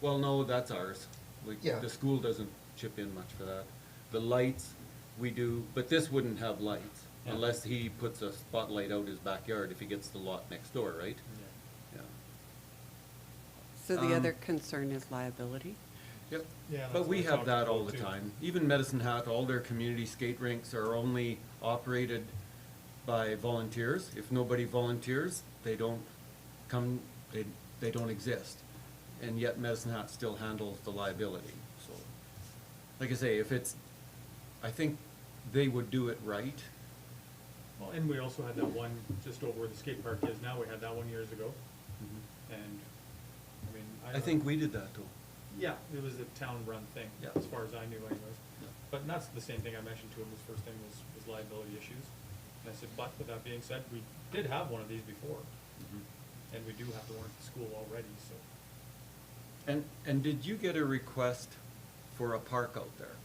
A: Well, no, that's ours. Like,
C: Yeah.
A: the school doesn't chip in much for that. The lights, we do, but this wouldn't have lights
F: Yeah.
A: unless he puts a spotlight out his backyard if he gets the lot next door, right? Yeah.
B: So the other
A: Um,
B: concern is liability?
A: Yep.
F: Yeah, that's
A: But
F: what
A: we
F: we
A: have
F: talked
A: that all
F: about
A: the
F: too.
A: time. Even Medicine Hat, all their community skate rinks are only operated by volunteers. If nobody volunteers, they don't come, they don't exist. And yet Medicine Hat still handles the liability, so. Like I say, if it's, I think they would do it right.
F: Well, and we also had that one just over where the skate park is now, we had that one years ago, and, I mean,
A: I think we did that too.
F: Yeah, it was a town-run thing,
A: Yeah.
F: as far as I knew anyways.
A: Yeah.
F: But that's the same thing I mentioned to him, his first thing was liability issues. And I said, but with that being said, we did have one of these before, and we do have the one at the school already, so.
A: And did you get a request for a park out there?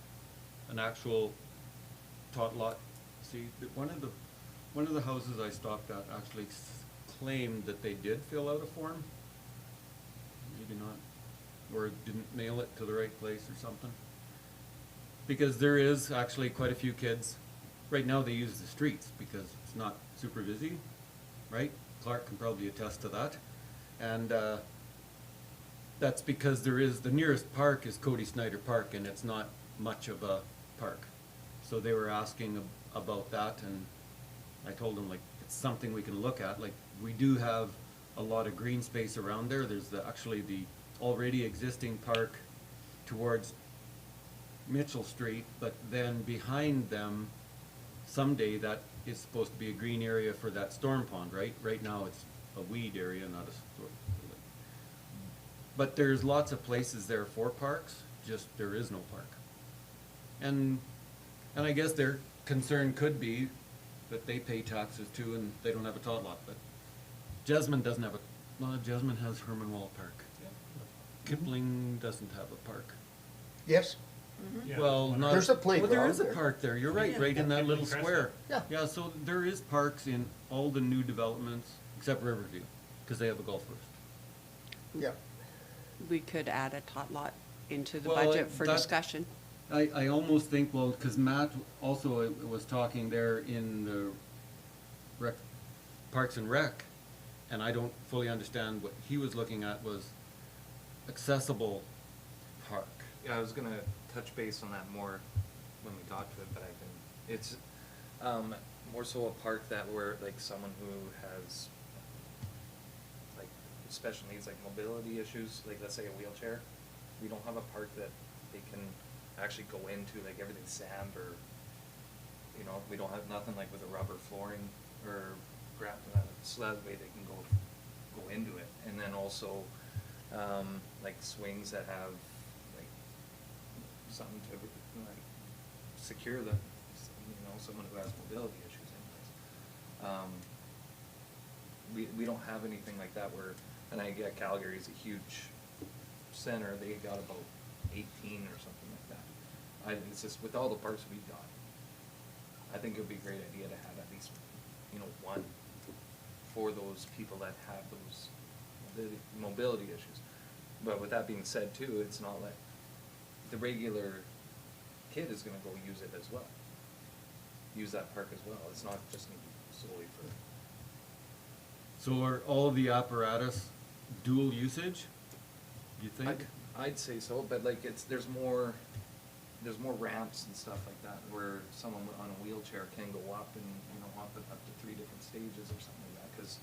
A: An actual tot lot? See, one of the houses I stopped at actually claimed that they did fill out a form. Maybe not, or didn't mail it to the right place or something. Because there is actually quite a few kids, right now they use the streets because it's not super busy, right? Clark can probably attest to that. And, that's because there is, the nearest park is Cody Snyder Park, and it's not much of a park. So they were asking about that, and I told them, like, it's something we can look at. Like, we do have a lot of green space around there. There's actually the already existing park towards Mitchell Street, but then behind them, someday that is supposed to be a green area for that storm pond, right? Right now, it's a weed area, not a storm. But there's lots of places there for parks, just there is no park. And I guess their concern could be that they pay taxes too and they don't have a tot lot, but Jesmond doesn't have Jesmond has Herman Wall Park. Kipling doesn't have a park.
C: Yes?
F: Yeah,
A: Well, not.
C: There's a
A: Well, there
C: playground
A: is a
C: there.
A: park there, you're right,
E: Yeah.
A: right in that
F: Kipling
A: little
F: Crescent.
A: square.
C: Yeah.
A: Yeah, so there is parks in all the new developments, except Riverview, because they have a golf course.
C: Yeah.
B: We could add a tot lot into the
A: Well,
B: budget for
A: that-
B: discussion.
A: I almost think, well, because Matt also was talking there in the Parks and Rec, and I don't fully understand what he was looking at was accessible park.
D: Yeah, I was gonna touch base on that more when we got to it, but I can, it's, more so a park that where, like, someone who has, like, special needs, like mobility issues, like, let's say a wheelchair, we don't have a park that they can actually go into, like, everything's sand, or, you know, we don't have nothing like with a rubber flooring, or so that way they can go into it, and then also, like swings that have, like, something to, like, secure the, you know, someone who has mobility issues anyways. We don't have anything like that where, and I get Calgary's a huge center, they got about 18 or something like that. It's just, with all the parks we've got, I think it would be a great idea to have at least, you know, one for those people that have those mobility issues. But with that being said too, it's not like the regular kid is gonna go use it as well. Use that park as well. It's not just gonna be solely for.
A: So are all of the apparatus dual usage, you think?
D: I'd say so, but like there's more ramps and stuff like that where someone on a wheelchair can go up and, you know, up to 3 different stages or something like that. Cause,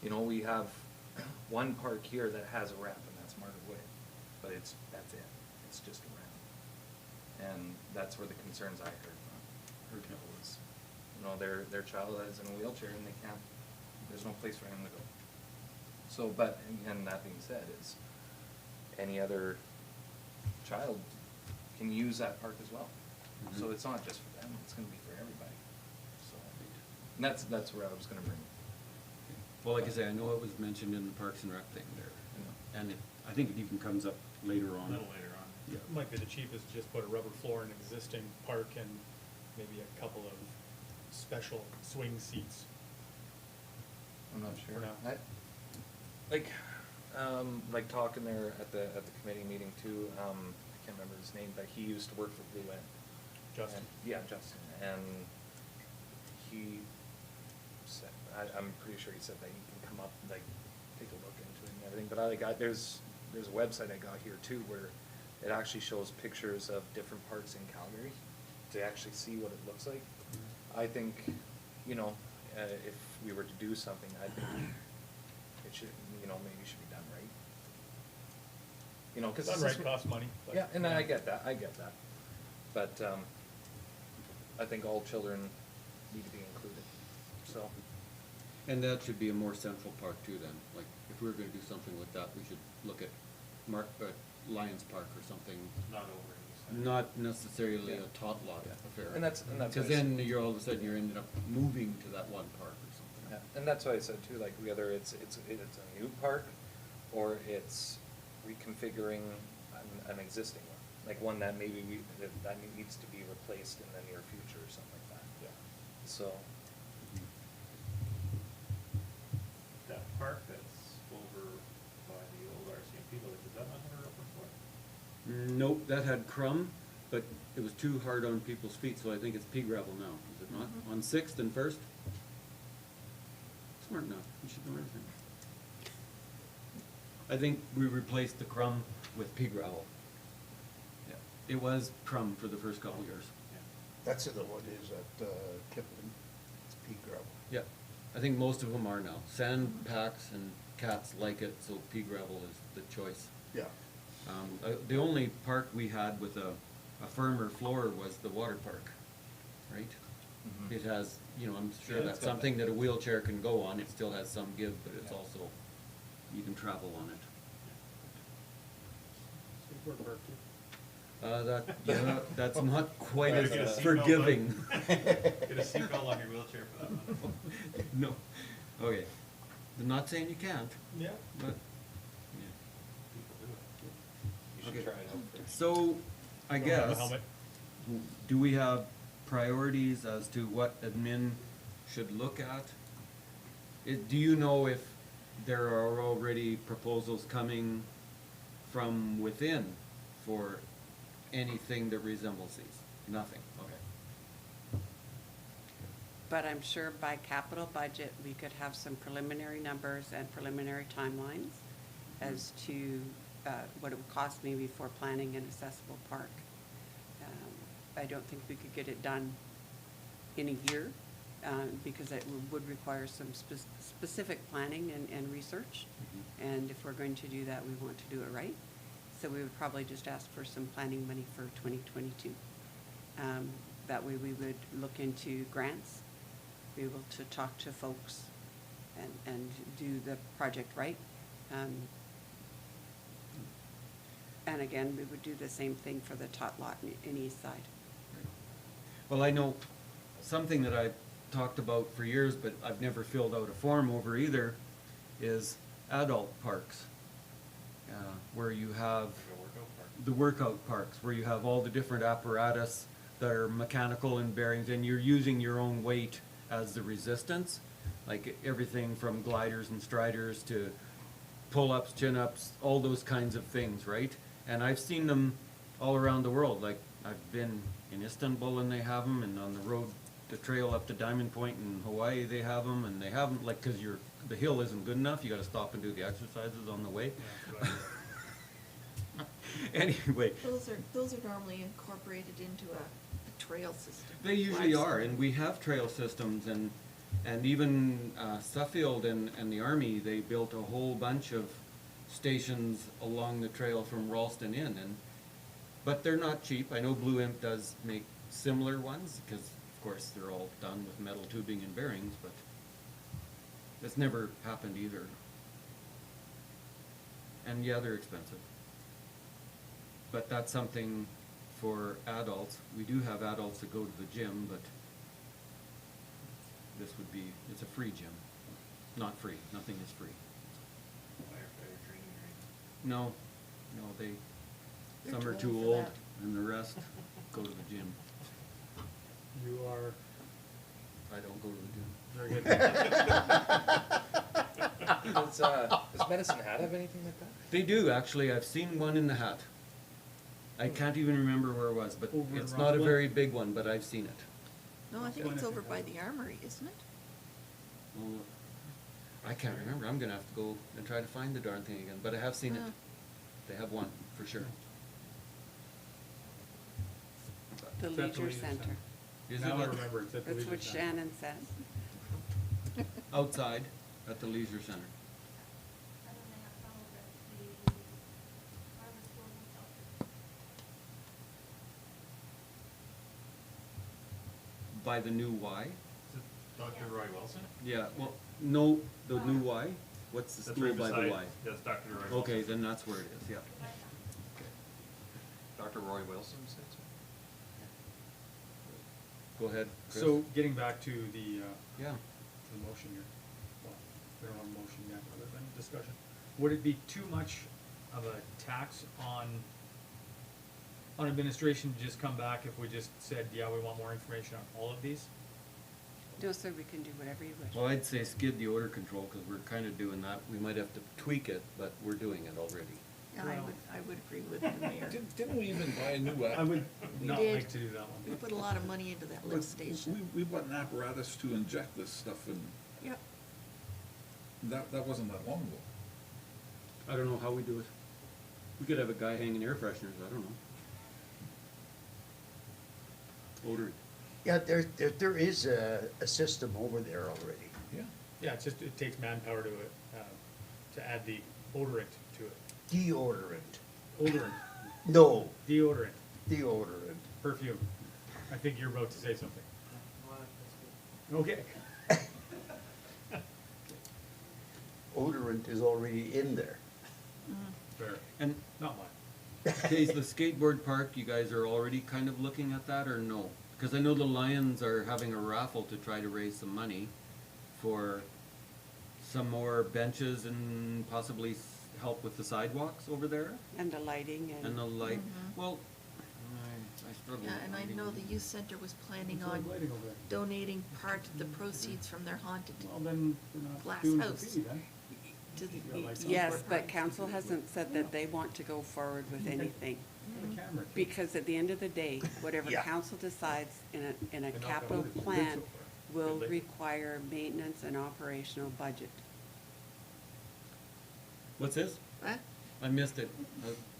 D: you know, we have one park here that has a ramp, and that's Margaret Way, but that's it. It's just a ramp. And that's where the concerns I heard from her was, you know, their child is in a wheelchair and they can't, there's no place for him to go. So, but, and that being said, is any other child can use that park as well.
A: Mhm.
D: So it's not just for them, it's gonna be for everybody. So, and that's where I was gonna bring.
A: Well, like I say, I know it was mentioned in the Parks and Rec thing there, and I think it even comes up later
F: A
A: on.
F: little later on.
A: Yeah.
F: Might be the cheapest, to just put a rubber floor in an existing park and maybe a couple of special swing seats.
D: I'm not sure.
F: For now.
D: Like talking there at the committee meeting too, I can't remember his name, but he used to work for Blue End.
F: Justin.
D: And- Yeah, Justin, and he said, I'm pretty sure he said that he can come up, like, take a look into it and everything, but there's a website I got here too where it actually shows pictures of different parts in Calgary to actually see what it looks like. I think, you know, if we were to do something, I think it should, you know, maybe it should be done right. You know, cause.
F: Done
D: this
F: right
D: is-
F: costs money. but,
D: Yeah, and I get that, but, I think all children need to be included, so.
A: And that should be a more central park too then, like, if we were gonna do something like that, we should look at Lions Park or something.
H: Not over any.
A: Not necessarily
D: Yeah.
A: a tot lot
D: Yeah.
A: affair.
D: And that's
A: Cause
D: what I
A: then
D: said.
A: you're all of a sudden you're ended up moving to that one park or something.
D: Yeah, and that's why I said too, like, whether it's a new park, or it's reconfiguring an existing one, like one that maybe that needs to be replaced in the near future or something like that.
F: Yeah.
D: So,
H: That park that's over by the old RCMP village, is that not under open floor?
A: Nope, that had crumb, but it was too hard on people's feet, so I think it's pea gravel now, is it not? On Sixth and First? Smart enough, you should know everything. I think we replaced the crumb with pea gravel. Yeah, it was crumb for the first couple years.
C: That's the one is at Kipling, it's pea gravel.
A: Yeah, I think most of them are now. Sand packs and cats like it, so pea gravel is the choice.
C: Yeah.
A: The only park we had with a firmer floor was the water park, right?
D: Mhm.
A: It has, you know, I'm sure
F: Yeah, it's
A: that's
F: got
A: something
F: that.
A: that a wheelchair can go on. It still has some give, but it's
D: Yeah.
A: also, you can travel on it.
F: Skateboard park too.
A: Yeah, that's not quite
H: Better
A: as
H: get a seatbelt
A: forgiving.
H: on. Get a seatbelt on your wheelchair for that one.
A: No, okay. I'm not saying you can't,
F: Yeah.
A: but, yeah.
H: People do it.
D: you should
A: Okay.
D: try it out first.
A: So, I
F: Don't have a
A: guess,
F: helmet.
A: do we have priorities as to what admin should look at? Do you know if there are already proposals coming from within for anything that resembles these? Nothing, okay.
B: But I'm sure by capital budget, we could have some preliminary numbers and preliminary timelines as to what it would cost maybe for planning an accessible park. I don't think we could get it done in a year, because it would require some specific planning and research. And if we're going to do that, we want to do it right. So we would probably just ask for some planning money for 2022. That way we would look into grants, be able to talk to folks and do the project right. And again, we would do the same thing for the tot lot in East Side.
A: Well, I know something that I've talked about for years, but I've never filled out a form over either, is adult parks. Where you have
H: Like a workout park.
A: the workout parks, where you have all the different apparatus that are mechanical and bearings, and you're using your own weight as the resistance. Like everything from gliders and striders to pull-ups, chin-ups, all those kinds of things, right? And I've seen them all around the world, like I've been in Istanbul and they have them, and on the road, the trail up to Diamond Point in Hawaii, they have them, and they have them, like, cause the hill isn't good enough, you gotta stop and do the exercises on the way.
F: Yeah, that's what I heard.
A: Anyway,
E: Those are normally incorporated into a trail system.
A: they usually are, and we have trail systems, and even Suffield and the Army, they built a whole bunch of stations along the trail from Ralston in, but they're not cheap. I know Blue Imp does make similar ones, because of course they're all done with metal tubing and bearings, but that's never happened either. And yeah, they're expensive. But that's something for adults. We do have adults that go to the gym, but it's a free gym. Not free, nothing is free.
H: Firefighter training range.
A: No, they,
E: They're
A: some are
E: too
A: too
E: old for
A: old,
E: that.
A: and the rest go to the gym.
F: You are,
A: I don't go to the gym.
F: Very good.
D: Does Medicine Hat have anything like that?
A: They do, actually. I've seen one in the Hat. I can't even remember where it was, but
F: Over in
A: it's not a
F: Roswell?
A: very big one, but I've seen it.
E: No, I think it's over by the armory, isn't it?
A: Well, I can't remember. I'm gonna have to go and try to find the darn thing again, but I have seen it.
E: Ah.
A: They have one, for sure.
B: The
F: It's at the
B: leisure
F: leisure
B: center.
F: center.
A: Is
F: Now I
A: it
F: remember, it's at the
B: That's
F: leisure
B: what
F: center.
B: Shannon says.
A: outside at the leisure center?
J: And then they have some of it, the Harvest World Hotel.
A: By the new Y?
H: Is it Dr. Roy Wilson?
A: Yeah, well, no, the new Y? What's the
H: That's
A: school
H: right
A: by the
H: beside,
A: Y?
H: that's Dr. Roy Wilson.
A: Okay, then that's where it is, yeah.
D: Dr. Roy Wilson said so?
A: Go ahead, Chris.
F: So, getting back to the,
A: Yeah.
F: the motion here. Well, we don't have a motion yet, other than discussion. Would it be too much of a tax on administration to just come back if we just said, yeah, we want more information on all of these?
B: No, sir, we can do whatever you wish.
A: Well, I'd say skid the odor control, because we're kind of doing that. We might have to tweak it, but we're doing it already.
E: Yeah, I would agree with the mayor.
K: Didn't we even buy a new
F: I would
E: We
F: not
E: did.
F: like to do that
E: We
F: one.
E: put a lot of money into that lift station.
K: We bought an apparatus to inject this stuff in,
E: Yep.
K: that wasn't that long ago.
A: I don't know how we do it. We could have a guy hanging air fresheners, I don't know. Odor.
C: Yeah, there is a system over there already.
K: Yeah.
F: Yeah, it's just, it takes manpower to add the odorant to it.
C: Deodorant.
F: Odorant,
C: No,
F: deodorant,
C: deodorant.
F: perfume. I think you're about to say something. Okay.
C: Odorant is already in there.
F: Fair.
A: And
F: Not mine.
A: okay, is the skateboard park, you guys are already kind of looking at that, or no? Because I know the Lions are having a raffle to try to raise some money for some more benches and possibly help with the sidewalks over there
B: And the lighting
A: and the light.
E: Mhm.
A: Well, I struggle
E: Yeah,
A: with
E: and I
A: lighting.
E: know the youth center was planning
F: What's
E: on
F: the lighting over there?
E: donating part of the proceeds from their haunted
F: Well, then, we're not
E: Glass
F: doing
E: house.
F: graffiti then.
E: to the.
F: Yeah, like
B: Yes,
E: Skateboard
B: but
E: park.
B: council hasn't said that they want to go forward with anything.
F: Put a camera.
B: Because at the end of the day, whatever
C: Yeah.
B: council decides in a
F: They're not
B: capital
F: gonna do it.
B: plan
F: Good so far.
B: will
F: Good.
B: require maintenance and operational budget.
A: What's this?
E: What?
A: I missed it.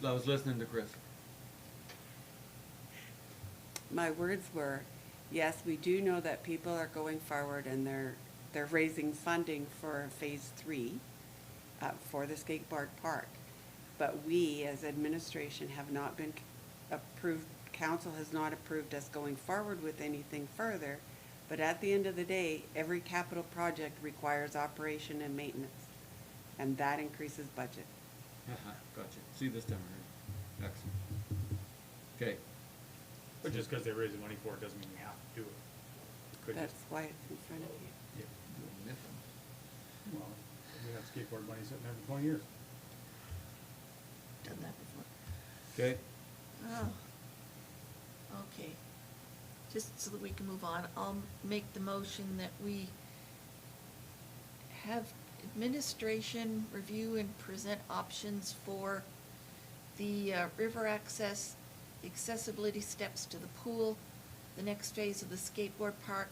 A: I was listening to Chris.
B: My words were, yes, we do know that people are going forward and they're raising funding for phase 3 for the skateboard park. But we, as administration, have not been approved, council has not approved us going forward with anything further. But at the end of the day, every capital project requires operation and maintenance, and that increases budget.
A: Gotcha. See this time around. Excellent. Okay.
F: But just because they raise the money for it doesn't mean we have to do it. Could
B: That's
F: just,
B: why it's in front of you.
F: yeah. Well, we have skateboard money sitting there for 20 years.
E: Done that before.
A: Okay.
E: Oh. Okay. Just so that we can move on, I'll make the motion that we have administration review and present options for the river access, accessibility steps to the pool, the next phase of the skateboard park,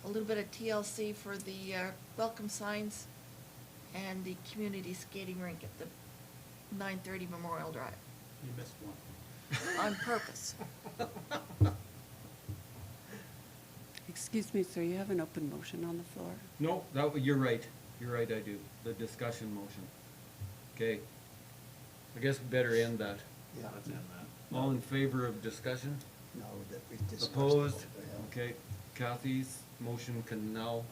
E: a little bit of TLC for the welcome signs, and the community skating rink at the 9:30 Memorial Drive,
F: You missed one.
E: on purpose.
B: Excuse me, sir, you have an open motion on the floor?
A: No, you're right. You're right, I do. The discussion motion. Okay. I guess we better end that.
C: Yeah.
H: Let's end that.
A: All in favor of discussion?
C: Now that we've discussed.
A: Opposed?
C: all that.
A: Okay. Kathy's motion can now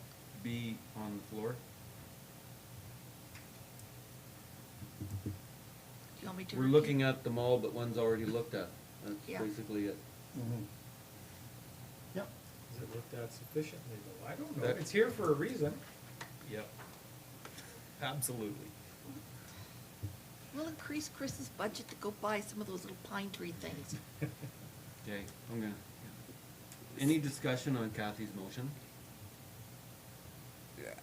A: be on the floor.
E: Do you want me to?
A: We're
E: repeat?
A: looking at them all, but one's already looked at. That's
E: Yeah.
A: basically it.
C: Mhm.
F: Yep. Is it looked at sufficiently though? I don't know.
A: That-
F: It's here for a reason.
A: Yep. Absolutely.
E: We'll increase Chris's budget to go buy some of those little pine tree things.
A: Okay, I'm gonna. Any discussion on Kathy's motion?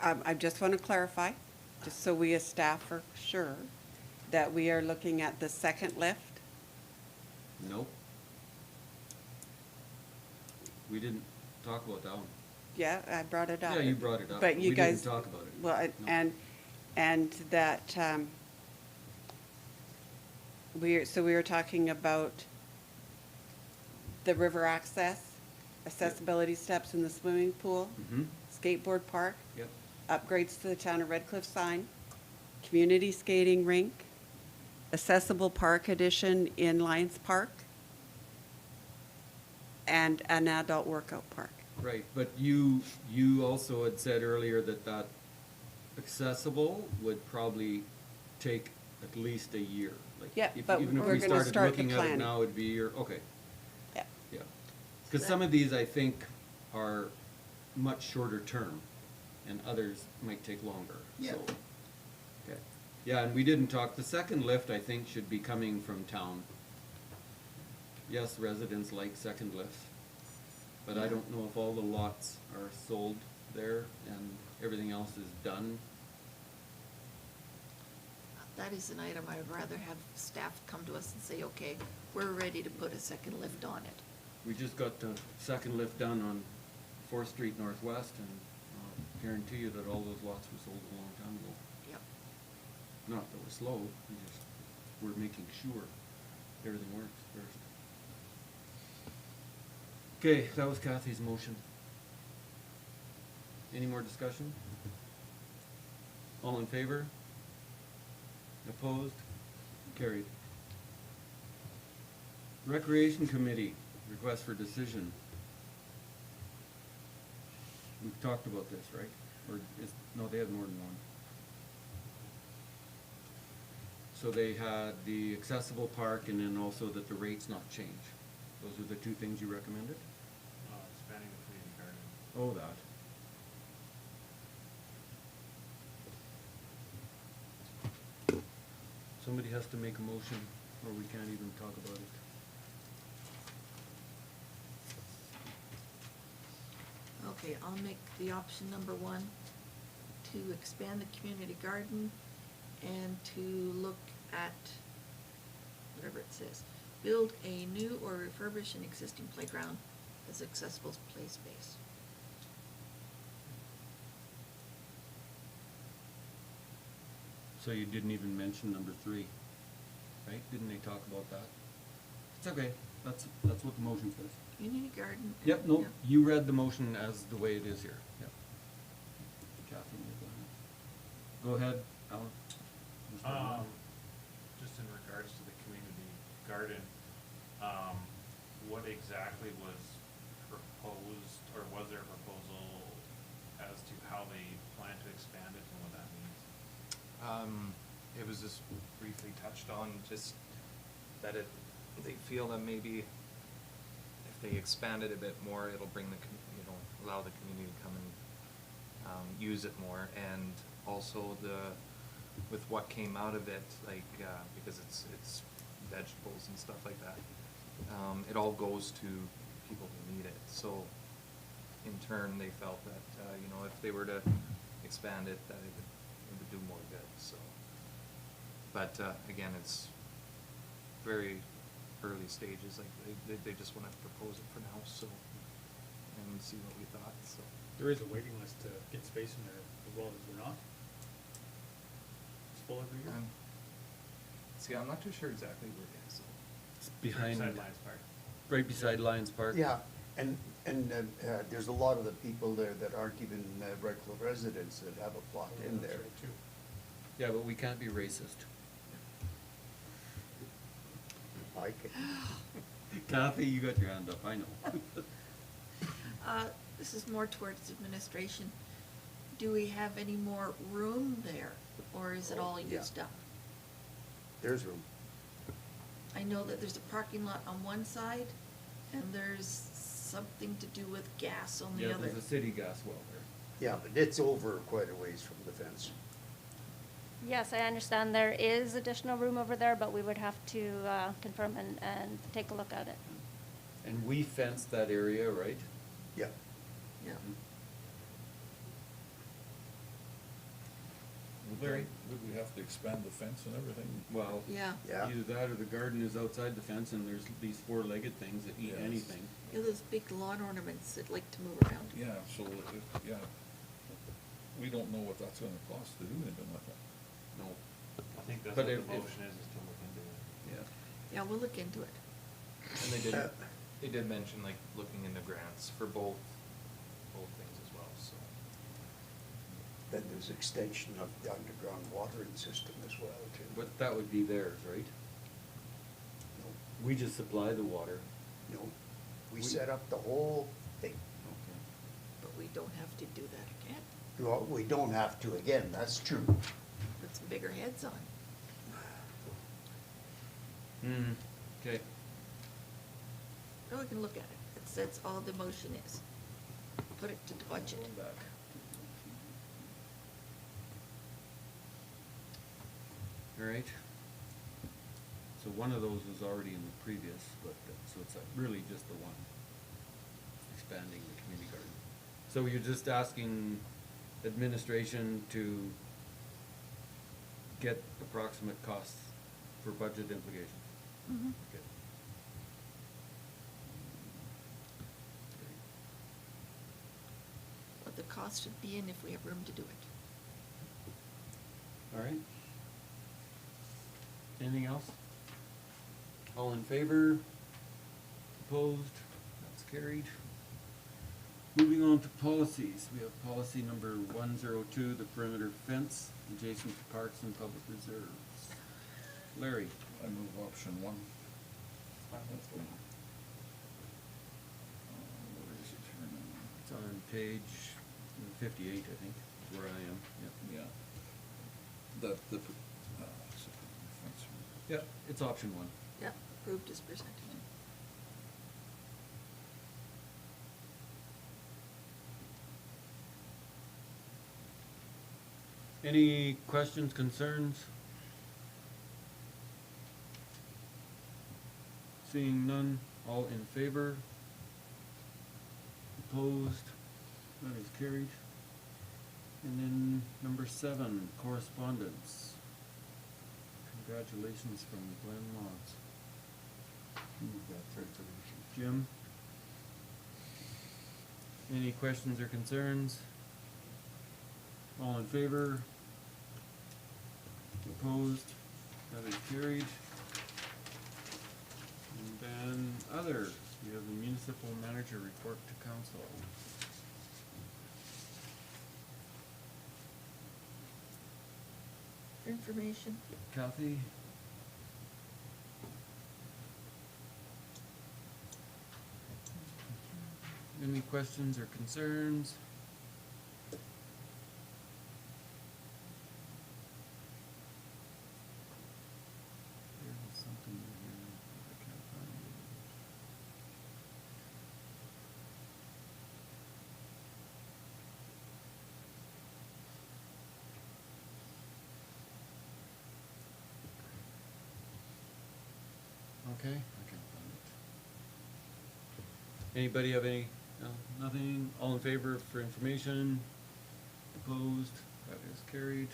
B: I just want to clarify, just so we as staff are sure, that we are looking at the second lift.
A: Nope. We didn't talk about that one.
B: Yeah, I brought it up.
A: Yeah, you brought it up,
B: But
A: but
B: you
A: we
B: guys.
A: didn't talk about it.
B: Well,
A: No.
B: and that, so we were talking about the river access, accessibility steps in the swimming pool,
A: Mm-hmm,
B: skateboard park,
A: yep.
B: upgrades to the town of Redcliffe sign, community skating rink, accessible park addition in Lions Park, and an adult workout park.
A: Right, but you also had said earlier that accessible would probably take at least a year. Like,
B: Yeah,
A: if-
B: but
A: even if
B: we're
A: we
B: gonna
A: started
B: start the
A: looking at it
B: planning.
A: now, it'd be a year, okay,
B: Yeah.
A: yeah. Because some of these, I think, are much shorter term, and others might take longer,
C: Yeah.
A: so. Okay, yeah, and we didn't talk, the second lift, I think, should be coming from town. Yes, residents like second lifts, but I don't know if all the lots are sold there and everything else is done.
E: That is an item I would rather have staff come to us and say, okay, we're ready to put a second lift on it.
A: We just got the second lift done on Fourth Street Northwest, and I'll guarantee you that all those lots were sold a long time ago.
E: Yep.
A: Not that we're slow, we're making sure everything works first. Okay, that was Kathy's motion. Any more discussion? All in favor? Opposed? Carried. Recreation Committee, request for decision. We've talked about this, right? Or no, they have more than one. So they had the accessible park and then also that the rates not change. Those are the two things you recommended?
H: Expanding the community garden.
A: Oh, that. Somebody has to make a motion or we can't even talk about it.
E: Okay, I'll make the option number one, to expand the community garden and to look at, whatever it says, build a new or refurbish an existing playground as accessible play space.
A: So you didn't even mention number 3, right? Didn't they talk about that? It's okay, that's what the motion says.
E: Community garden. and-
A: Yep, no,
E: yeah.
A: you read the motion as the way it is here, yep. Kathy, go ahead, Alan. Mr. Alan.
H: Just in regards to the community garden, what exactly was proposed, or was there a proposal as to how they plan to expand it and what that means?
D: It was just briefly touched on, just that they feel that maybe if they expand it a bit more, it'll bring allow the community to come and, use it more, and also with what came out of it, like, because it's vegetables and stuff like that, it all goes to people who need it, so in turn, they felt that, if they were to expand it, that it would do more good, so. But, again, it's very early stages, like, they just wanna propose it for now, so, and see what we thought, so.
F: There is a waiting list to get space in there as well, is there not? It's full every year?
D: See, I'm not too sure exactly where it is, so.
A: It's behind,
H: Beside Lions Park.
A: right beside Lions Park.
C: Yeah, and there's a lot of the people there that aren't even Redcliffe residents that have a plot in
F: That's
C: there.
F: right, too.
A: Yeah, but we can't be racist.
C: I can,
A: Kathy, you got your hand up, I know.
E: This is more towards administration. Do we have any more room there, or is it all
C: Yeah.
E: used up?
C: there's room.
E: I know that there's a parking lot on one side, and there's something to do with gas on the
A: Yeah,
E: other.
A: there's a city gas well there.
C: Yeah, but it's over quite a ways from the fence.
J: Yes, I understand there is additional room over there, but we would have to confirm and take a look at it.
A: And we fenced that area, right?
C: Yeah.
E: Yeah.
A: Larry?
K: Would we have to expand the fence and everything?
A: Well,
E: Yeah,
C: Yeah.
A: either that or the garden is outside the fence and there's these four-legged things that eat
K: Yes.
A: anything.
E: yeah, those big lawn ornaments that like to move around.
K: Yeah, so, yeah, we don't know what that's gonna cost to do anything like that.
A: No.
H: I think that's
A: But
H: what the
A: if-
H: motion is to look into it.
A: Yeah.
E: Yeah, we'll look into it.
D: And they did mention like looking into grants for both things as well, so.
C: Then there's extension of the underground watering system as well, too.
A: But that would be theirs, right?
C: No,
A: We just supply the water.
C: no, we set up the whole thing.
A: Okay.
E: But we don't have to do that again.
C: Well, we don't have to again, that's true.
E: Put some bigger heads on.
A: Okay.
E: Oh, we can look at it. That's all the motion is. Put it to the budget.
A: Going back. All right. So one of those was already in the previous, but, so it's really just the one. Expanding the community garden. So you're just asking administration to get approximate costs for budget implications?
E: Mhm.
A: Okay.
E: What the cost should be and if we have room to do it.
A: All right. Anything else? All in favor? Opposed? That's carried. Moving on to policies, we have policy number 102, the perimeter fence adjacent to parks and public reserves. Larry?
K: I move option one.
A: Where is it here now? It's on page 58, I think, is where I am, yep.
K: Yeah. Fence.
A: Yep, it's option one.
E: Yeah, approved as presented.
A: Any questions, concerns? Seeing none, all in favor? Opposed? That is carried. And then number 7, correspondence. Congratulations from Glen, Motz.
C: Move that for information.
A: Jim? Any questions or concerns? All in favor? Opposed? That is carried. And then other, we have the municipal manager report to council.
E: For information.
A: Kathy? Any questions or concerns? There was something in here, I can't find it. Okay, I can't find it. Anybody have any, no, nothing, all in favor for information? Opposed, that is carried.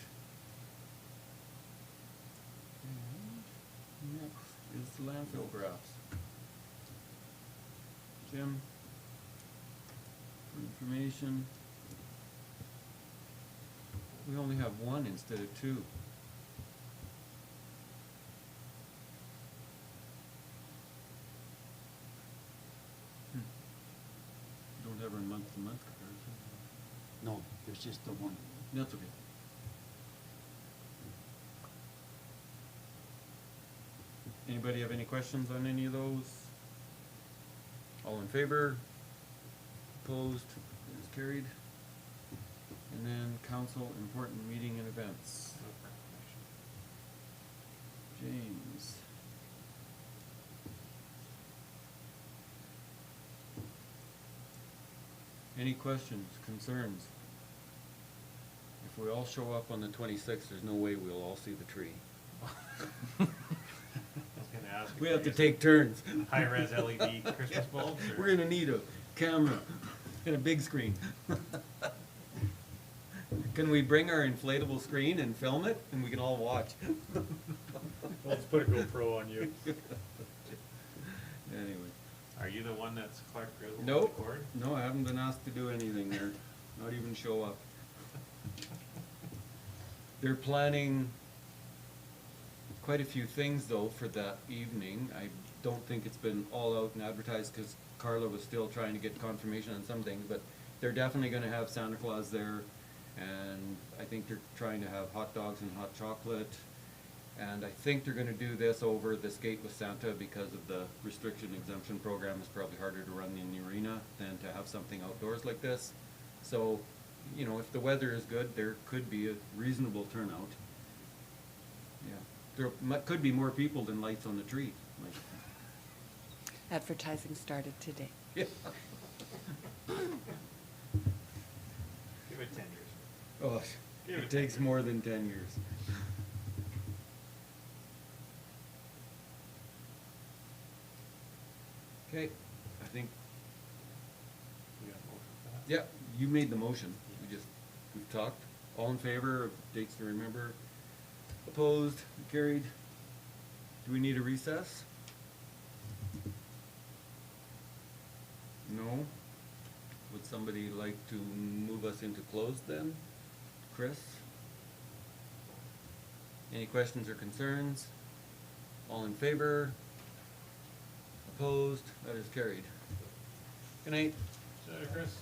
A: And next is the landfill graphs. Jim? For information. We only have one instead of two. Don't have a month-to-month comparison.
C: No, there's just the one.
A: That's okay. Anybody have any questions on any of those? All in favor? Opposed? It is carried. And then council important meeting and events.
H: No for information.
A: James. Any questions, concerns? If we all show up on the 26th, there's no way we'll all see the tree.
H: I was gonna ask.
A: We have to take turns.
H: High-res LED Christmas bulbs, or?
A: We're gonna need a camera and a big screen. Can we bring our inflatable screen and film it, and we can all watch?
F: Let's put a GoPro on you.
A: Anyway.
H: Are you the one that's Clark Griswold with
A: Nope,
H: the cord?
A: no, I haven't been asked to do anything there, not even show up. They're planning quite a few things though for that evening. I don't think it's been all out and advertised because Carla was still trying to get confirmation on some things, but they're definitely gonna have Santa Claus there. And I think they're trying to have hot dogs and hot chocolate. And I think they're gonna do this over the Skate with Santa because of the restriction exemption program. Is probably harder to run in the arena than to have something outdoors like this. So, you know, if the weather is good, there could be a reasonable turnout. Yeah, there could be more people than lights on the tree. Like,
B: Advertising started today.
A: yeah.
H: Give it 10 years.
A: Oh, it takes more than 10 years. Okay, I think,
H: We got a motion for that?
A: yeah, you made the motion. We've talked. All in favor of dates to remember? Opposed? Carried? Do we need a recess? No? Would somebody like to move us into closed then? Chris? Any questions or concerns? All in favor? Opposed? That is carried. Good night.
H: See you, Chris.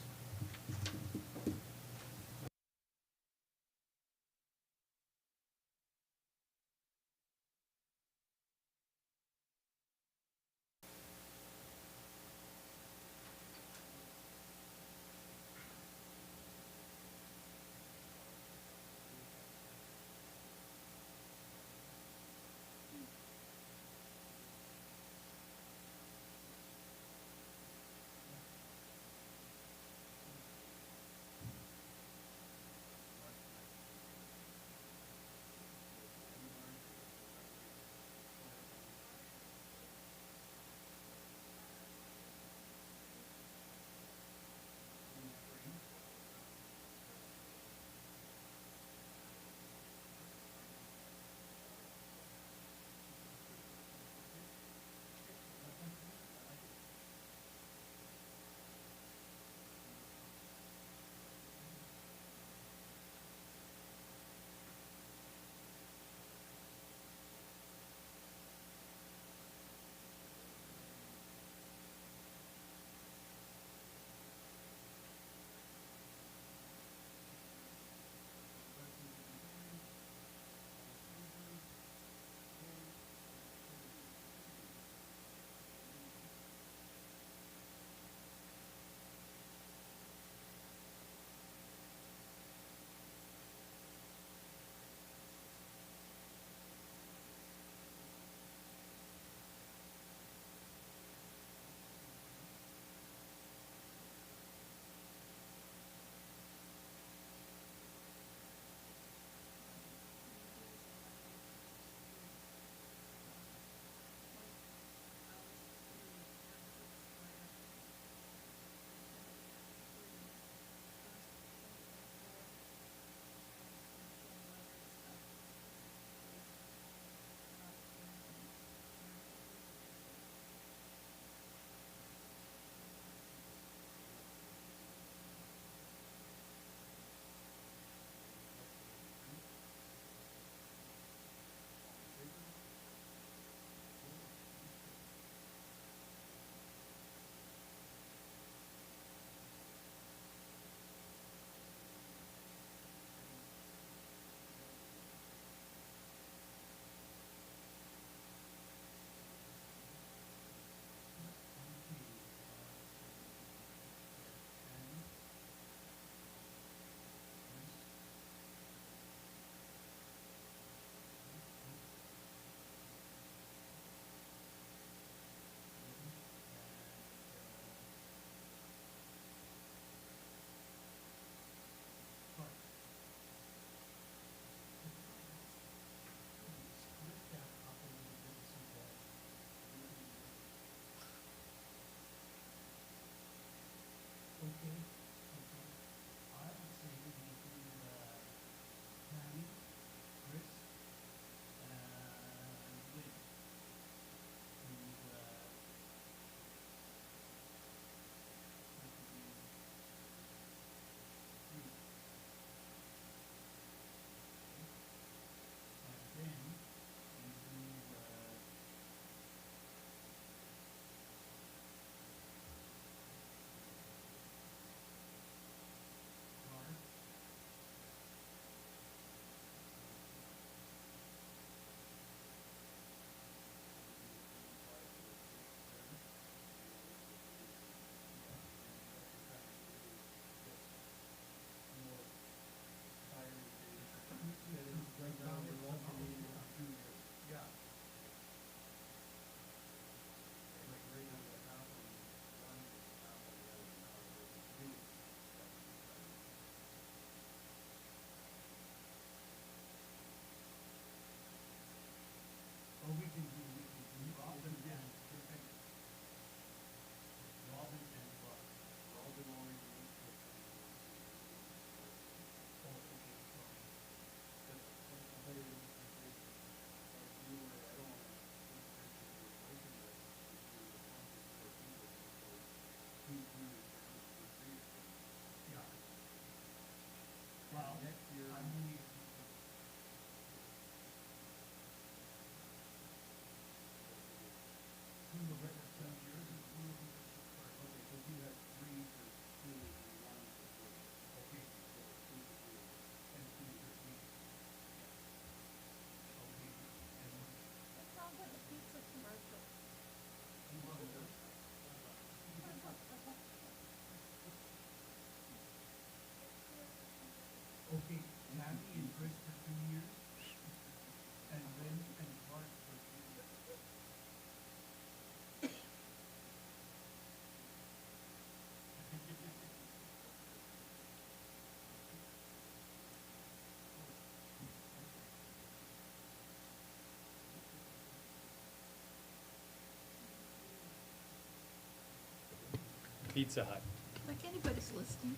F: Pizza Hut.
E: Like anybody's listening.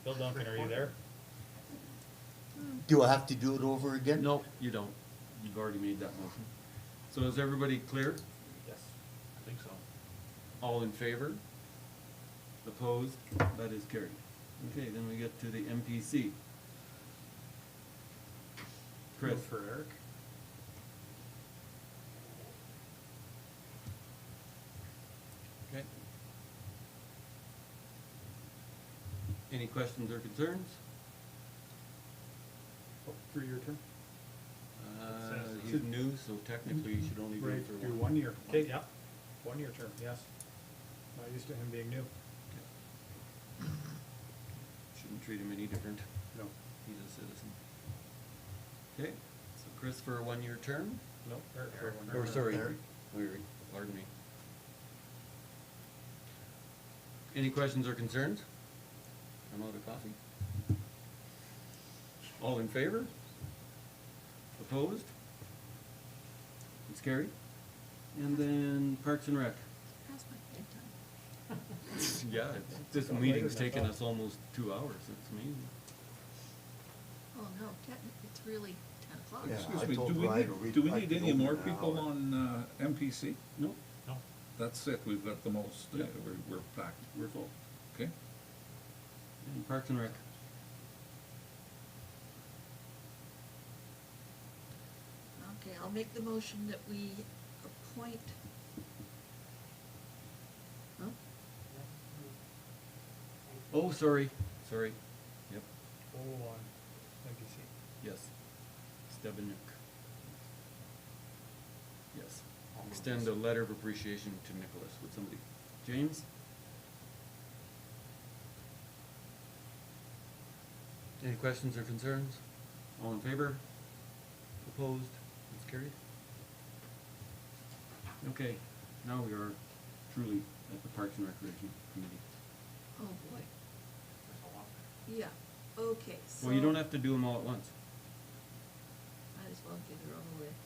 F: Bill Duncan, are you there?
C: Do I have to do it over again?
A: No, you don't. You've already made that motion. So is everybody clear?
F: Yes.
H: I think so.
A: All in favor? Opposed? That is carried. Okay, then we get to the MPC. Chris?
F: Vote for Eric.
A: Okay. Any questions or concerns?
F: Oh, 3-year term?
A: He's new, so technically you should only do it for
F: Do 1 year. Okay, yeah. 1-year term, yes. Not used to him being new.
A: Shouldn't treat him any different.
F: No.
A: He's a citizen. Okay, so Chris for a 1-year term?
F: No, Eric for 1 year.
A: Or sorry,
C: Eric.
A: Larry, pardon me. Any questions or concerns? I'm out of coffee. All in favor? Opposed? It's carried. And then Parks and Rec.
E: Past my bedtime.
A: Yeah, this meeting's taken us almost 2 hours, it's amazing.
E: Oh, no, it's really 10 o'clock.
C: Yeah.
K: Excuse
C: I
K: me,
C: told
K: do we
C: Ryan to
K: need,
C: read
K: do we
C: back
K: need
C: the
K: any
C: open
K: more
C: an
K: people
C: hour.
K: on, MPC?
A: No,
H: No.
K: That's it, we've got the most,
A: Yeah.
K: we're packed,
A: we're full.
K: okay?
A: And Parks and Rec.
E: Okay, I'll make the motion that we appoint. Huh?
A: Oh, sorry. Yep,
F: Oh, on NPC.
A: yes. Stebanik. Yes. Extend a letter of appreciation to Nicholas. Would somebody? James? Any questions or concerns? All in favor? Opposed? It's carried. Okay, now we are truly at the Parks and Recreation Committee.
E: Oh, boy.
H: There's a lot.
E: Yeah, okay, so.
A: Well, you don't have to do them all at once.
E: Might as well get it over with.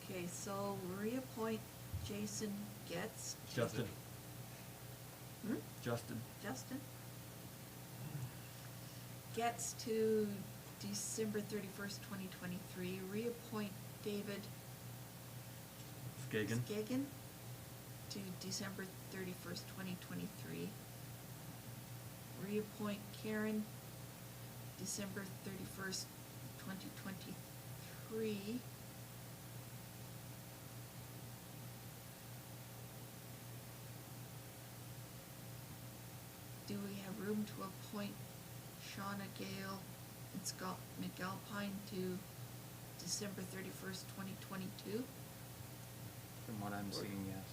E: Okay, so reappoint Jason Getz.
A: Justin.
E: Hmm?
A: Justin.
E: Justin? Getz to December 31st, 2023. Reappoint David
A: Skagen.
E: Skagen to December 31st, 2023. Reappoint Karen December 31st, 2023. Do we have room to appoint Shauna Gale and Scott McAlpine to December 31st, 2022?
D: From what I'm seeing, yes.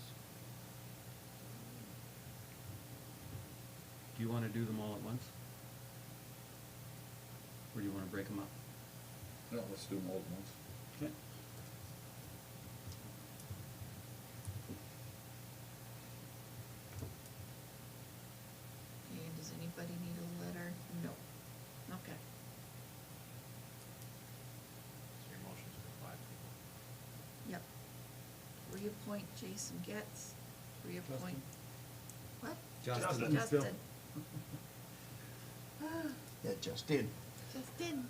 A: Do you want to do them all at once? Or do you want to break them up?
K: No, let's do them all at once.
A: Okay.
E: And does anybody need a letter? No. Okay.
H: So your motion's for 5 people.
E: Yep. Reappoint Jason Getz. Reappoint. What?
A: Justin.
E: Justin.
C: Yeah, just in.
E: Justin.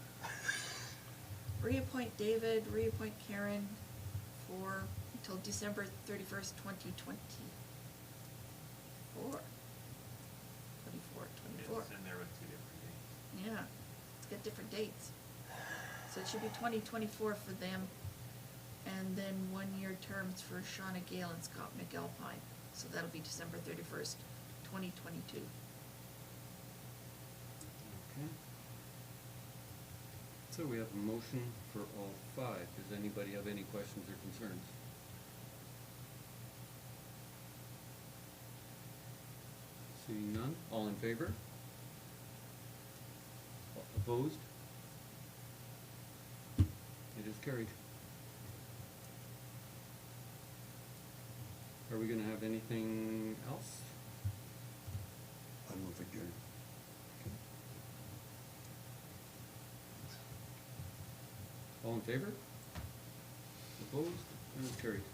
E: Reappoint David, reappoint Karen for, until December 31st, 2024. 24, 24.
H: It's in there with 2 different dates.
E: Yeah, it's got different dates. So it should be 2024 for them, and then 1-year terms for Shauna Gale and Scott McAlpine. So that'll be December 31st, 2022.
A: Okay. So we have a motion for all 5. Does anybody have any questions or concerns? Seeing none, all in favor? Opposed? It is carried. Are we gonna have anything else?
C: I move adjourned.
A: All in favor? Opposed? It is carried.